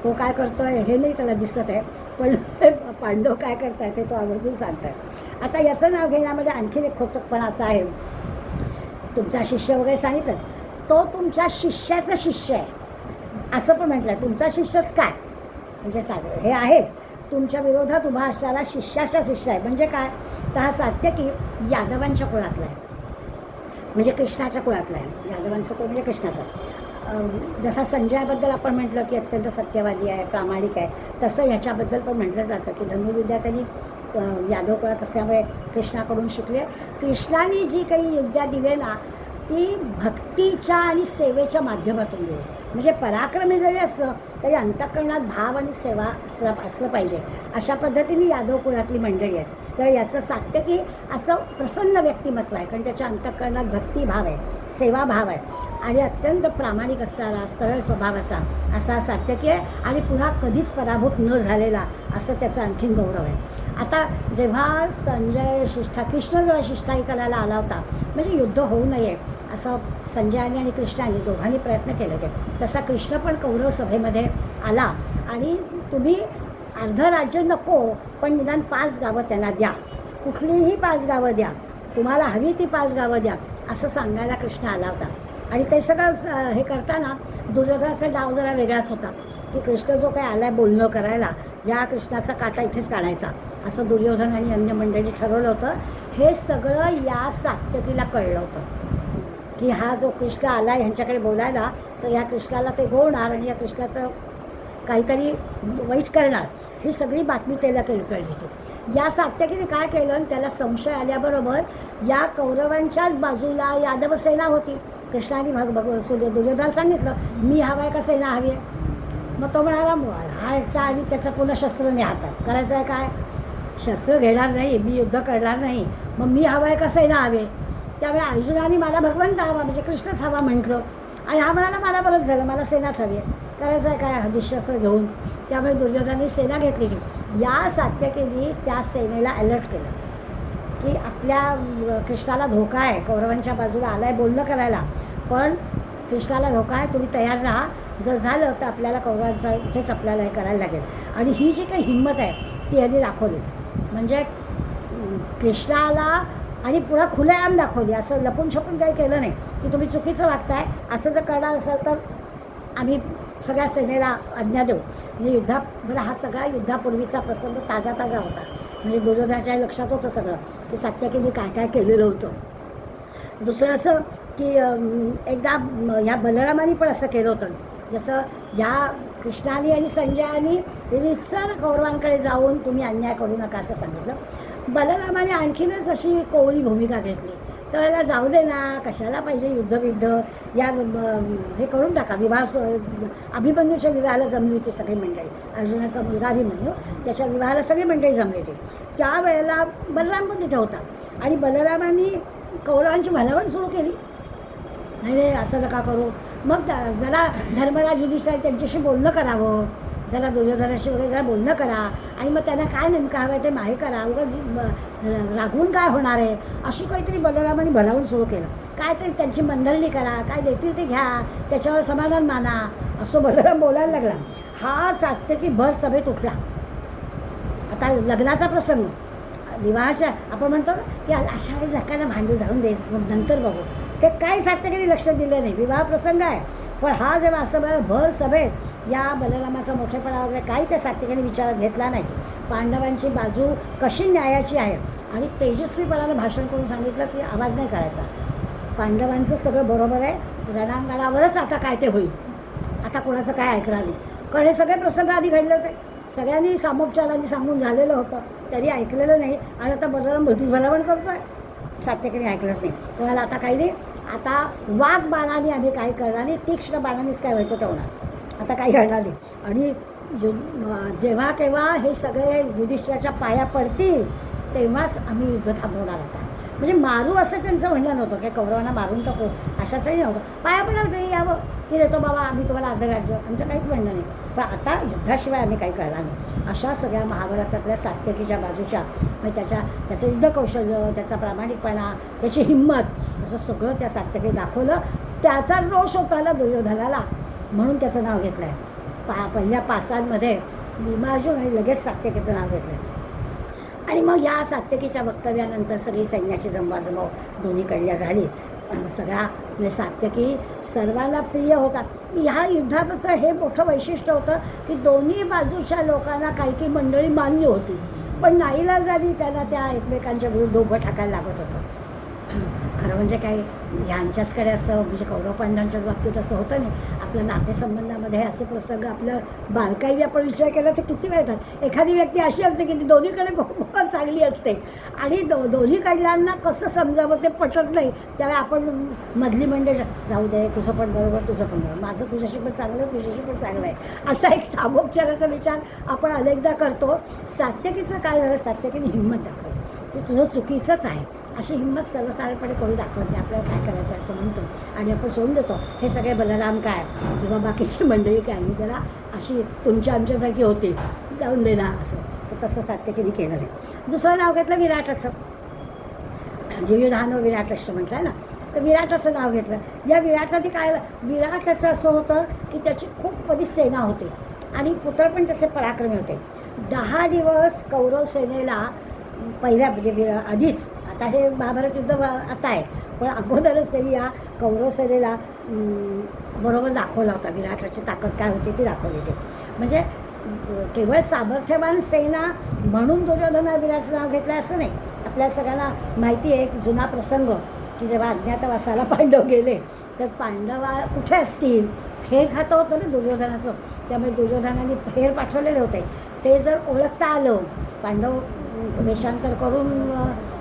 तो काय करतो आहे हे नाही त्याला दिसत आहे, पण पांडव काय करत आहेत ते तो आवर्जून सांगत आहे. आता याचं नाव घेण्यामध्ये आणखीन एक खोचकपणा असा आहे, तुमचा शिष्य वगैरे सांगितलंच, तो तुमच्या शिष्याचा शिष्य आहे असं पण म्हटलं आहे. तुमचा शिष्यच काय म्हणजे साधं हे आहेच, तुमच्या विरोधात उभा असणारा शिष्याचा शिष्य आहे. म्हणजे काय तर हा सात्यकी यादवांच्या कुळातला आहे, म्हणजे कृष्णाच्या कुळातला आहे. यादवांचं कुळ म्हणजे कृष्णाचं. जसा संजयाबद्दल आपण म्हटलं की अत्यंत सत्यवादी आहे, प्रामाणिक आहे, तसं ह्याच्याबद्दल पण म्हटलं जातं की धनुर्विद्या त्यांनी यादव कुळात असल्यामुळे कृष्णाकडून शिकले. कृष्णाने जी काही विद्या दिली ना ती भक्तीच्या आणि सेवेच्या माध्यमातून दिली. म्हणजे पराक्रमी जरी असलं तरी अंतःकरणात भाव आणि सेवा असलं पाहिजे, अशा पद्धतीने यादव कुळातली मंडळी आहे. तर याचं सात्यकी असं प्रसन्न व्यक्तिमत्व आहे, कारण त्याच्या अंतःकरणात भक्तिभाव आहे, सेवाभाव आहे आणि अत्यंत प्रामाणिक असणारा सरळ स्वभावाचा असा सात्यकी आहे आणि पुन्हा कधीच पराभूत न झालेला असं त्याचा आणखीन गौरव आहे. आता जेव्हा संजय कृष्ण जेव्हा शिष्टाई करायला आला होता, म्हणजे युद्ध होऊ नये असं संजयाने आणि कृष्णाने दोघांनी प्रयत्न केले ते, तसा कृष्ण पण कौरव सभेमध्ये आला आणि तुम्ही अर्ध राज्य नको पण निदान 5 गावं त्यांना द्या, कुठलीही 5 गावं द्या, तुम्हाला हवी ती 5 गावं द्या असं सांगायला कृष्ण आला होता. आणि ते सगळं हे करताना दुर्योधनाचा डाव जरा वेगळाच होता की कृष्ण जो काही आलाय बोलणं करायला, या कृष्णाचा काटा इथेच काढायचा असं दुर्योधन आणि अन्य मंडळी ठरवलं होतं. हे सगळं या सात्यकीला कळलं होतं की हा जो कृष्ण आला ह्यांच्याकडे बोलायला, तर ह्या कृष्णाला ते गोवणार आणि या कृष्णाचं काहीतरी वाईट करणार, ही सगळी बातमी त्याला कळली होती. या सात्यकीने काय केलं, आणि त्याला संशय आल्याबरोबर या कौरवांच्याच बाजूला यादव सेना होती. कृष्णाने दुर्योधनाला सांगितलं, मी हवाय का सेना हवी आहे. मग तो म्हणाला, हा एकटा आणि त्याचं पुन्हा शस्त्र नाही हातात, करायचं आहे काय, शस्त्र घेणार नाही, मी युद्ध करणार नाही, मग मी हवाय का सेना हवे. त्यामुळे अर्जुनाने मला भगवंत हवा म्हणजे कृष्णच हवा म्हटलं, आणि हा म्हणाला मला बरंच झालं, मला सेनाच हवी आहे, करायचं आहे काय हदिशस्त्र घेऊन. त्यामुळे दुर्योधनाने सेना घेतली. या सात्यकीने त्या सेनेला अलर्ट केलं की आपल्या कृष्णाला धोका आहे, कौरवांच्या बाजूला आलाय बोलणं करायला, पण कृष्णाला धोका आहे, तुम्ही तयार राहा, जर झालं तर आपल्याला कौरवांचा इथेच आपल्याला हे करायला लागेल. आणि ही जी काही हिंमत आहे ती यांनी दाखवली, म्हणजे कृष्णाला आणि पुन्हा खुलेआम दाखवली, असं लपून छपून काही केलं नाही की तुम्ही चुकीचं वागताय, असं जर करणार असेल तर आम्ही सगळ्या सेनेला आज्ञा देऊ. म्हणजे युद्धाबरोबर हा सगळा युद्धापूर्वीचा प्रसंग ताजा होता. म्हणजे दुर्योधनाच्या लक्षात होतं सगळं की सात्यकीने काय काय केलेलं होतं. दुसरं असं की एकदा ह्या बलरामाने पण असं केलं होतं, जसं ह्या कृष्णाने आणि संजयाने रितसर कौरवांकडे जाऊन तुम्ही अन्याय करू नका असं सांगितलं. बलरामाने आणखीनच अशी कोवळी भूमिका घेतली, त्यावेळेला जाऊ दे ना, कशाला पाहिजे युद्ध या हे करून टाका. अभिमन्यूच्या विवाहाला जमली होती सगळी मंडळी, अर्जुनाचा मुलगा अभिमन्यू, त्याच्या विवाहाला सगळी मंडळी जमली होती. त्यावेळेला बलराम पण तिथे होता आणि बलरामांनी कौरवांची भलावण सुरू केली, नाही असं नका करू. मग जरा धर्मराज युधिष्ठिर त्यांच्याशी बोलणं करावं, जरा दुर्योधनाशी वगैरे जरा बोलणं करा, आणि मग त्यांना काय नेमकं हवं आहे ते माहीत करा, रागवून काय होणार आहे, अशी काहीतरी बलरामाने भलावून सुरू केलं. काय तरी त्यांची मंडळी करा, काय देतील ते घ्या, त्याच्यावर समाधान माना, असं बलराम बोलायला लागला. हा सात्यकी भर सभेत उठला. आता लग्नाचा प्रसंग, विवाहाच्या आपण म्हणतो की अशा वेळी नकाला भांडू, जाऊन दे मग नंतर बघू, ते काय सात्यकीने लक्ष दिलं नाही. विवाह प्रसंग आहे, पण हा जेव्हा असं भर सभेत या बलरामाचा मोठेपणा वगैरे काही त्या सात्यकीने विचारात घेतला नाही. पांडवांची बाजू कशी न्यायाची आहे आणि तेजस्वीपणानं भाषण करून सांगितलं की आवाज नाही करायचा, पांडवांचं सगळं बरोबर आहे, रणांगणावरच आता काय ते होईल, आता कोणाचं काय ऐकणार नाही. कारण हे सगळे प्रसंग आधी घडले होते, सगळ्यांनी सामोपचारांनी सांगून झालेलं होतं, तरी ऐकलेलं नाही. आणि आता बलराम भलतीच भलावण करतो आहे, सात्यकीने ऐकलंच नाही. कोणाला आता काही नाही, आता वाघ बाणाने आम्ही काय करणार नाही, तीक्ष्ण बाणानेच काय व्हायचं ते होणार, आता काही घडणार नाही. आणि जेव्हा केव्हा हे सगळे युधिष्ठिराच्या पाया पडतील तेव्हाच आम्ही युद्ध थांबवणार आता. म्हणजे मारू असं त्यांचं म्हणणं नव्हतं की कौरवांना मारून टाकू, अशाचंही नव्हतं. पाया पडाल तरी यावं की देतो बाबा आम्ही तुम्हाला अर्ध राज्य, आमचं काहीच म्हणणं नाही, पण आता युद्धाशिवाय आम्ही काही करणार नाही. अशा सगळ्या महाभारतातल्या सात्यकीच्या बाजूच्या, म्हणजे त्याचं युद्ध कौशल्य, त्याचा प्रामाणिकपणा, त्याची हिंमत, असं सगळं त्या सात्यकी दाखवलं. त्याचा रोष होता दुर्योधनाला, म्हणून त्याचं नाव घेतलं आहे. पहिल्या पाचांमध्ये भीमार्जुन आणि लगेच सात्यकीचं नाव घेतलं आहे. आणि मग या सात्यकीच्या वक्तव्यानंतर सगळी सैन्याची जमवाजमव दोन्हीकडल्या झाली. सगळा म्हणजे सात्यकी सर्वांना प्रिय होता. ह्या युद्धाचं हे मोठं वैशिष्ट्य होतं की दोन्ही बाजूच्या लोकांना काही मंडळी मान्य होती, पण नाईलाजाने त्यांना त्या एकमेकांच्या विरुद्ध उभं टाकायला लागत होतं. खरं म्हणजे काय ह्यांच्याचकडे असं म्हणजे कौरव पांडवांच्याच बाबतीत असं होतं नाही. आपल्या नातेसंबंधामध्ये असे प्रसंग आपलं बारकाईने आपण विचार केला तर किती वेळ येतात. एखादी व्यक्ती अशी असते की ती दोन्हीकडे खूप चांगली असते आणि दोन्हीकडल्यांना कसं समजावं ते पटत नाही, त्यावेळी आपण मधली मंडळ जाऊ दे, तुझं पण बरोबर तुझं पण बरोबर, माझं तुझ्याशी पण चांगलं तुझ्याशी पण चांगलं आहे, असा एक सामोपचाराचा विचार आपण अनेकदा करतो. सात्यकीचं काय झालं, सात्यकीने हिंमत दाखवली की तुझं चुकीचंच आहे, अशी हिंमत सर्वसाधारणपणे कोणी दाखवत नाही. आपल्याला काय करायचं आहे असं म्हणतो आणि आपण सोडून देतो. हे सगळे बलराम काय किंवा बाकीची मंडळी काय ही जरा अशी तुमच्या आमच्यासारखी होती, जाऊन दे ना असं. तर तसं सात्यकीने केलं नाही. दुसरं नाव घेतलं विराटाचं, युयुधान विराटस्य म्हटलं ना, तर विराटाचं नाव घेतलं. या विराटाने काय, विराटाचं असं होतं की त्याची खूप बरी सेना होती आणि पुत्र पण त्याचे पराक्रमी होते. 10 दिवस कौरव सेनेला पहिल्या म्हणजे आधीच, आता हे महाभारत युद्ध आता आहे, पण अगोदरच त्यांनी या कौरव सेनेला बरोबर दाखवला होता. विराटाची ताकद काय होती ती दाखवली ते. म्हणजे केवळ सामर्थ्यवान सेना म्हणून दुर्योधनाने विराटचं नाव घेतलं असं नाही. आपल्या सगळ्यांना माहिती आहे एक जुना प्रसंग की जेव्हा अज्ञातवासाला पांडव गेले तर पांडवा कुठे असतील हे खातं होतं ना दुर्योधनाचं. त्यामुळे दुर्योधनाने हेर पाठवलेले होते. ते जर ओळखता आलं, पांडव वेषांतर करून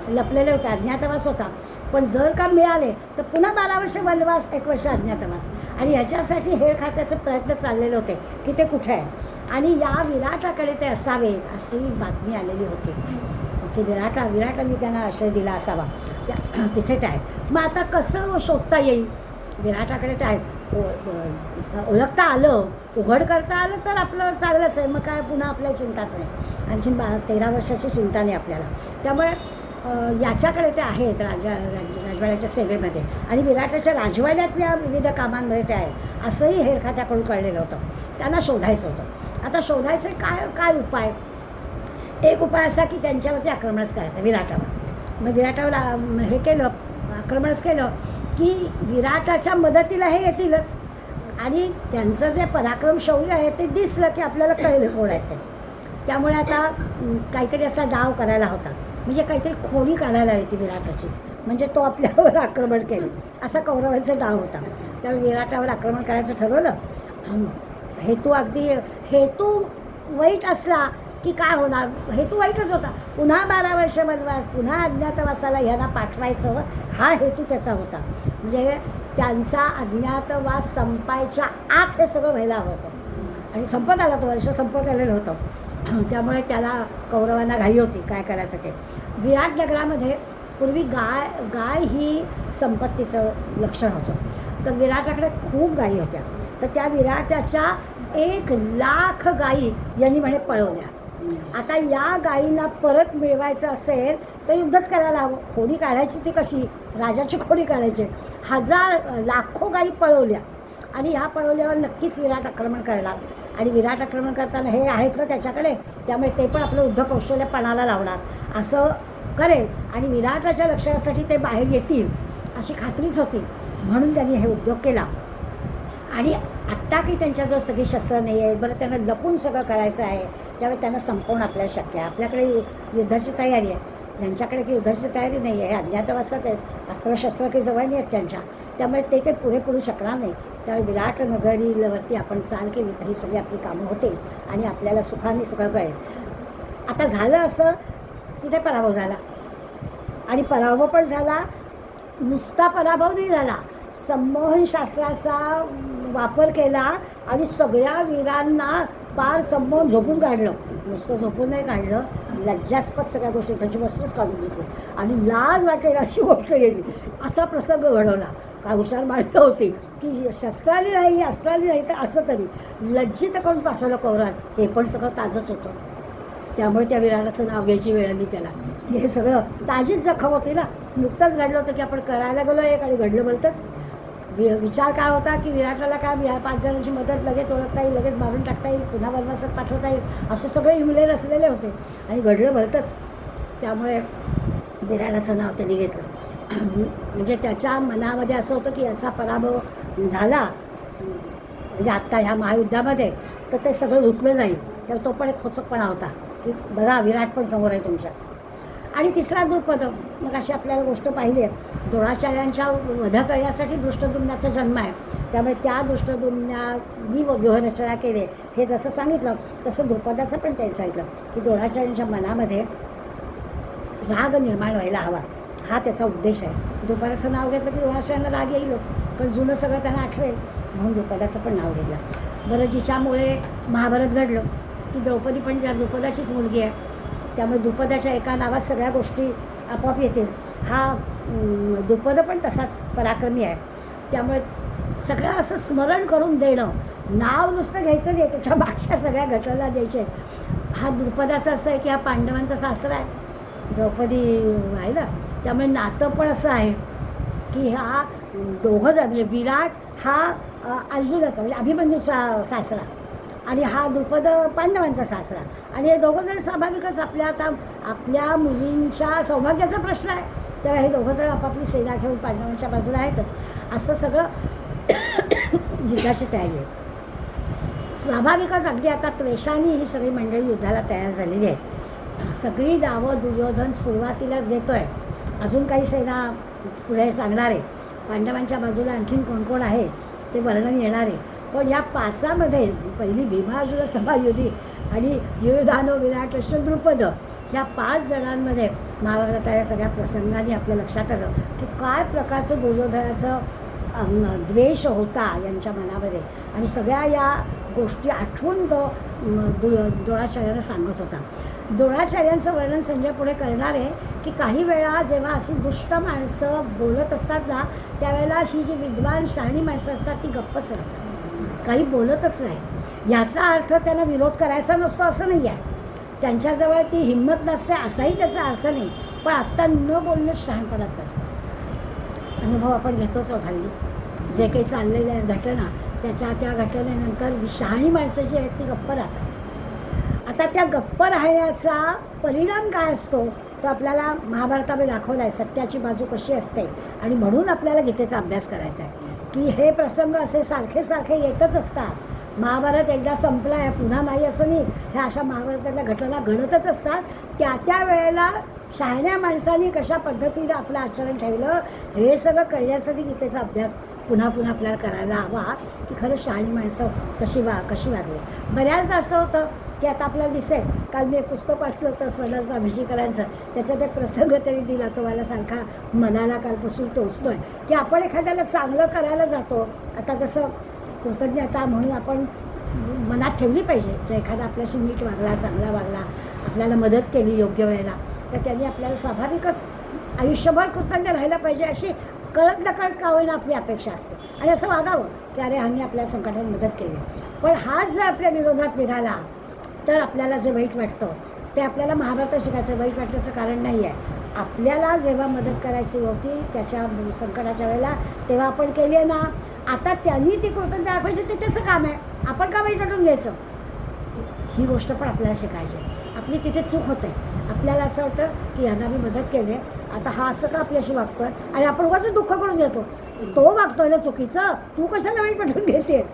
लपलेले होते, अज्ञातवास होता, पण जर का मिळाले तर पुन्हा 12 वर्ष वनवास, 1 वर्ष अज्ञातवास. आणि ह्याच्यासाठी हेर खात्याचे प्रयत्न चाललेले होते की ते कुठे आहे आणि या विराटाकडे ते असावेत अशी बातमी आलेली होती की विराटाने त्यांना आश्रय दिला असावा, तिथे ते आहे. मग आता कसं शोधता येईल? विराटाकडे ते आहेत, ओळखता आलं, उघड करता आलं तर आपलं चांगलंच आहे. मग काय पुन्हा आपल्याला चिंताच नाही, आणखीन 13 वर्षाची चिंता नाही आपल्याला. त्यामुळे याच्याकडे ते आहेत राजवाड्याच्या सेवेमध्ये आणि विराटाच्या राजवाड्यातल्या विविध कामांमध्ये ते आहेत असंही हेर खात्याकडून कळलेलं होतं. त्यांना शोधायचं होतं. आता शोधायचे काय उपाय? एक उपाय असा की त्यांच्यावरती आक्रमणच करायचं विराटावर. मग विराटावर हे केलं, आक्रमणच केलं की विराटाच्या मदतीला हे येतीलच आणि त्यांचं जे पराक्रम शौर्य आहे ते दिसलं की आपल्याला कळलं कोण आहे ते. त्यामुळे आता काहीतरी असा डाव करायला होता, म्हणजे काहीतरी खोडी काढायला हवी ती विराटाची, म्हणजे तो आपल्यावर आक्रमण केलं असा कौरवांचा डाव होता. त्यामुळे विराटावर आक्रमण करायचं ठरवलं. हेतू वाईट असला की काय होणार? हेतू वाईटच होता. पुन्हा 12 वर्ष वनवास, पुन्हा अज्ञातवासाला ह्यांना पाठवायचं हा हेतू त्याचा होता. म्हणजे त्यांचा अज्ञातवास संपायच्या आत हे सगळं व्हायला हवं होतं आणि संपत आला, तो वर्ष संपत आलेलं होतं. त्यामुळे त्याला कौरवांना घाई होती काय करायचं ते. विराट नगरामध्ये पूर्वी गाय ही संपत्तीचं लक्षण होतं. तर विराटाकडे खूप गायी होत्या. तर त्या विराटाच्या 1,00,000 गायी यांनी म्हणे पळवल्या. आता या गायींना परत मिळवायचं असेल तर युद्धच करायला हवं. खोडी काढायची ती कशी? राजाची खोडी काढायची. लाखो गायी पळवल्या आणि ह्या पळवल्यावर नक्कीच विराट आक्रमण करणार आणि विराट आक्रमण करताना हे आहेत ना त्याच्याकडे, त्यामुळे ते पण आपलं युद्ध कौशल्य पणाला लावणार असं करेल आणि विराटाच्या लक्षासाठी ते बाहेर येतील अशी खात्रीच होती. म्हणून त्यांनी हे उद्योग केला. आणि आत्ता की त्यांच्याजवळ सगळी शस्त्र नाही आहेत, बरं त्यांना लपून सगळं करायचं आहे, त्यामुळे त्यांना संपवणं आपल्याला शक्य आहे. आपल्याकडे युद्धाची तयारी आहे, त्यांच्याकडे काही युद्धाची तयारी नाही आहे. अज्ञातवासात आहेत, अस्त्रशस्त्र काही जवळ नाही आहेत त्यांच्या, त्यामुळे ते काही पुढे पडू शकणार नाही. त्यामुळे विराट नगरीवरती आपण चाल केली तर ही सगळी आपली कामं होतील आणि आपल्याला सुखाने सगळं कळेल. आता झालं असं, तिथे पराभव झाला आणि पराभव पण झाला. नुसता पराभव नाही झाला, संमोहन शास्त्राचा वापर केला आणि सगळ्या वीरांना पार संमोहन झोपून काढलं. नुसतं झोपून नाही काढलं, लज्जास्पद सगळ्या गोष्टी त्यांची वस्तूच काढून घेतली आणि लाज वाटेल अशी गोष्ट गेली. असा प्रसंग घडवला. काय हुशार माणसं होती की शस्त्राली नाही, अस्त्राली नाही, तर असं तरी लज्जित करून पाठवलं कौरवात. हे पण सगळं ताजंच होतं. त्यामुळे त्या विराटाचं नाव घ्यायची वेळ आली त्याला की हे सगळं ताजीच जखम होती ना. नुकतंच घडलं होतं की आपण करायला गेलो एक आणि घडलं बोलतंच. विचार काय होता की विराटाला काय 5 जणांची मदत लगेच ओळखता येईल, लगेच मारून टाकता येईल, पुन्हा वनवासात पाठवता येईल, असं सगळे हिमले रचलेले होते आणि घडलं भलतंच. त्यामुळे विराटाचं नाव त्यांनी घेतलं. म्हणजे त्याच्या मनामध्ये असं होतं की याचा पराभव झाला म्हणजे आत्ता ह्या महायुद्धामध्ये तर ते सगळं झुकलं जाईल. तर तो पण एक खोचकपणा होता की बघा विराट पण समोर आहे तुमच्या. आणि तिसरा द्रुपद. मग अशी आपल्याला गोष्ट पाहिली आहे, द्रोणाचार्यांच्या वध करण्यासाठी दृष्टद्युम्नाचा जन्म आहे. त्यामुळे त्या दृष्टद्युम्नानी व्यूहरचना केली. हे जसं सांगितलं तसं द्रुपदाचं पण त्यांनी सांगितलं की द्रोणाचार्यांच्या मनामध्ये राग निर्माण व्हायला हवा, हा त्याचा उद्देश आहे. द्रुपदाचं नाव घेतलं की द्रोणाचार्यांना राग येईलच, पण जुनं सगळं त्यांना आठवेल म्हणून द्रुपदाचं पण नाव घेतलं. बरं, जिच्यामुळे महाभारत घडलं ती द्रौपदी पण द्रुपदाचीच मुलगी आहे. त्यामुळे द्रुपदाच्या एका नावात सगळ्या गोष्टी आपोआप येतील. हा द्रुपद पण तसाच पराक्रमी आहे. त्यामुळे सगळं असं स्मरण करून देणं, नाव नुसतं घ्यायचं नाही, त्याच्या मागच्या सगळ्या घटना द्यायच्या आहेत. हा द्रुपदाचा असं आहे की हा पांडवांचा सासरा आहे, द्रौपदी आहे ना. त्यामुळे नातं पण असं आहे की हा दोघं जण म्हणजे विराट हा अर्जुनाचा म्हणजे अभिमन्यूचा सासरा आणि हा द्रुपद पांडवांचा सासरा. आणि हे दोघं जण स्वाभाविकच आपल्या मुलींच्या सौभाग्याचा प्रश्न आहे, तेव्हा हे दोघं जण आपापली सेना घेऊन पांडवांच्या बाजूला आहेतच. असं सगळं युद्धाची तयारी आहे. स्वाभाविकच अगदी आता त्वेषाने ही सगळी मंडळी युद्धाला तयार झालेली आहे. सगळी दावं दुर्योधन सुरुवातीलाच घेतोय. अजून काही सेना पुढे सांगणार आहे. पांडवांच्या बाजूला आणखीन कोण कोण आहे ते वर्णन येणार आहे. पण या पाचामध्ये पहिली भीमार्जुन समायुधी आणि युधानो विराट द्रुपद ह्या 5 जणांमध्ये महाभारताच्या या सगळ्या प्रसंगांनी आपल्या लक्षात आलं की काय प्रकारचं दुर्योधनाचं द्वेष होता यांच्या मनामध्ये. आणि सगळ्या या गोष्टी आठवून तो द्रोणाचार्यांना सांगत होता. द्रोणाचार्यांचं वर्णन संजय पुढे करणार आहे की काही वेळा जेव्हा अशी दुष्ट माणसं बोलत असतात ना, त्यावेळेला ही जी विद्वान शहाणी माणसं असतात ती गप्पच राहतात, काही बोलतच नाही. याचा अर्थ त्यांना विरोध करायचा नसतो असं नाही आहे, त्यांच्याजवळ ती हिंमत नसते असाही त्याचा अर्थ नाही. पण आत्ता न बोलणं शहाणपणाचं असतं. अनुभव आपण घेतोच आहोत हल्ली. जे काही चाललेल्या घटना त्या घटनेनंतर शहाणी माणसं जी आहेत ती गप्प राहतात. आता त्या गप्प राहण्याचा परिणाम काय असतो तो आपल्याला महाभारतामध्ये दाखवला आहे. सत्याची बाजू कशी असते आणि म्हणून आपल्याला गीतेचा अभ्यास करायचा आहे की हे प्रसंग असे सारखे सारखे येतच असतात. महाभारत एकदा संपला आहे पुन्हा नाही असं नाही. ह्या अशा महाभारतातल्या घटना घडतच असतात. त्या वेळेला शहाण्या माणसांनी कशा पद्धतीनं आपलं आचरण ठेवलं हे सगळं कळण्यासाठी गीतेचा अभ्यास पुन्हा पुन्हा आपल्याला करायला हवा की खरं शहाणी माणसं कशी वागली. बऱ्याचदा असं होतं की आता आपल्याला दिसेल, काल मी एक पुस्तक वाचलं होतं स्वराज अभिषेकरांचं, त्याच्यात एक प्रसंग तरी दिला तो मला सारखा मनाला कालपासून टोचतो आहे की आपण एखाद्याला चांगलं करायला जातो. आता जसं कृतज्ञता म्हणून आपण मनात ठेवली पाहिजे. जर एखादा आपल्याशी नीट वागला, चांगला वागला, आपल्याला मदत केली योग्य वेळेला, तर त्यांनी आपल्याला स्वाभाविकच आयुष्यभर कृतज्ञ राहायला पाहिजे अशी कळत नकळत का होईना आपली अपेक्षा असते. आणि असं वागावं की अरे ह्यांनी आपल्या संकटात मदत केली. पण हाच जर आपल्या विरोधात निघाला तर आपल्याला जे वाईट वाटतं ते आपल्याला महाभारतात शिकायचं. वाईट वाटण्याचं कारण नाही आहे. आपल्याला जेव्हा मदत करायची होती त्याच्या संकटाच्या वेळेला तेव्हा आपण केली आहे ना. आता त्यांनी ती कृतज्ञता दाखवायची ते त्याचं काम आहे. आपण का वाईट वाटून घ्यायचं, ही गोष्ट पण आपल्याला शिकायची. आपली तिथे चूक होते. आपल्याला असं वाटतं की यांना मी मदत केली आहे, आता हा असं का आपल्याशी वागतो आहे आणि आपण उगाच दुःख करून घेतो. तो वागतोय ना चुकीचं, तू कशाला वाईट वाटून घेते.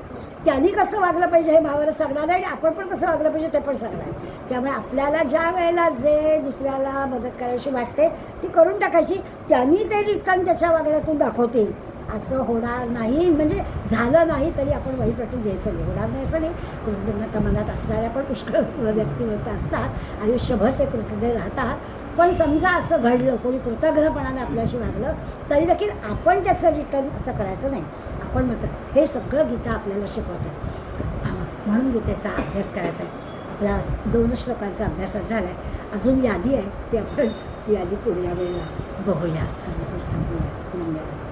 त्यांनी कसं वागलं पाहिजे हे महाभारत सांगणार आहे आणि आपण पण कसं वागलं पाहिजे ते पण सांगणार आहे. त्यामुळे आपल्याला ज्या वेळेला जे दुसऱ्याला मदत करायची वाटते ती करून टाकायची. त्यांनी ते रिटर्न त्याच्या वागण्यातून दाखवतील असं होणार नाही. म्हणजे झालं नाही तरी आपण वाईट वाटून घ्यायचं नाही. होणार नाही असं नाही. कृतज्ञता मनात असणाऱ्या पण पुष्कळ व्यक्तिमत्व असतात, आयुष्यभर ते कृतज्ञ राहतात. पण समजा असं घडलं, कोणी कृतज्ञपणाने आपल्याशी वागलं तरी देखील आपण त्याचं रिटर्न असं करायचं नाही. आपण मात्र हे सगळं गीता आपल्याला शिकवते. म्हणून गीतेचा अभ्यास करायचा आहे. आपला 2 श्लोकांचा अभ्यास झाला आहे. अजून यादी आहे ती आपण ती यादी पुढल्या वेळेला बघूया. आज ते सांगूया. धन्यवाद.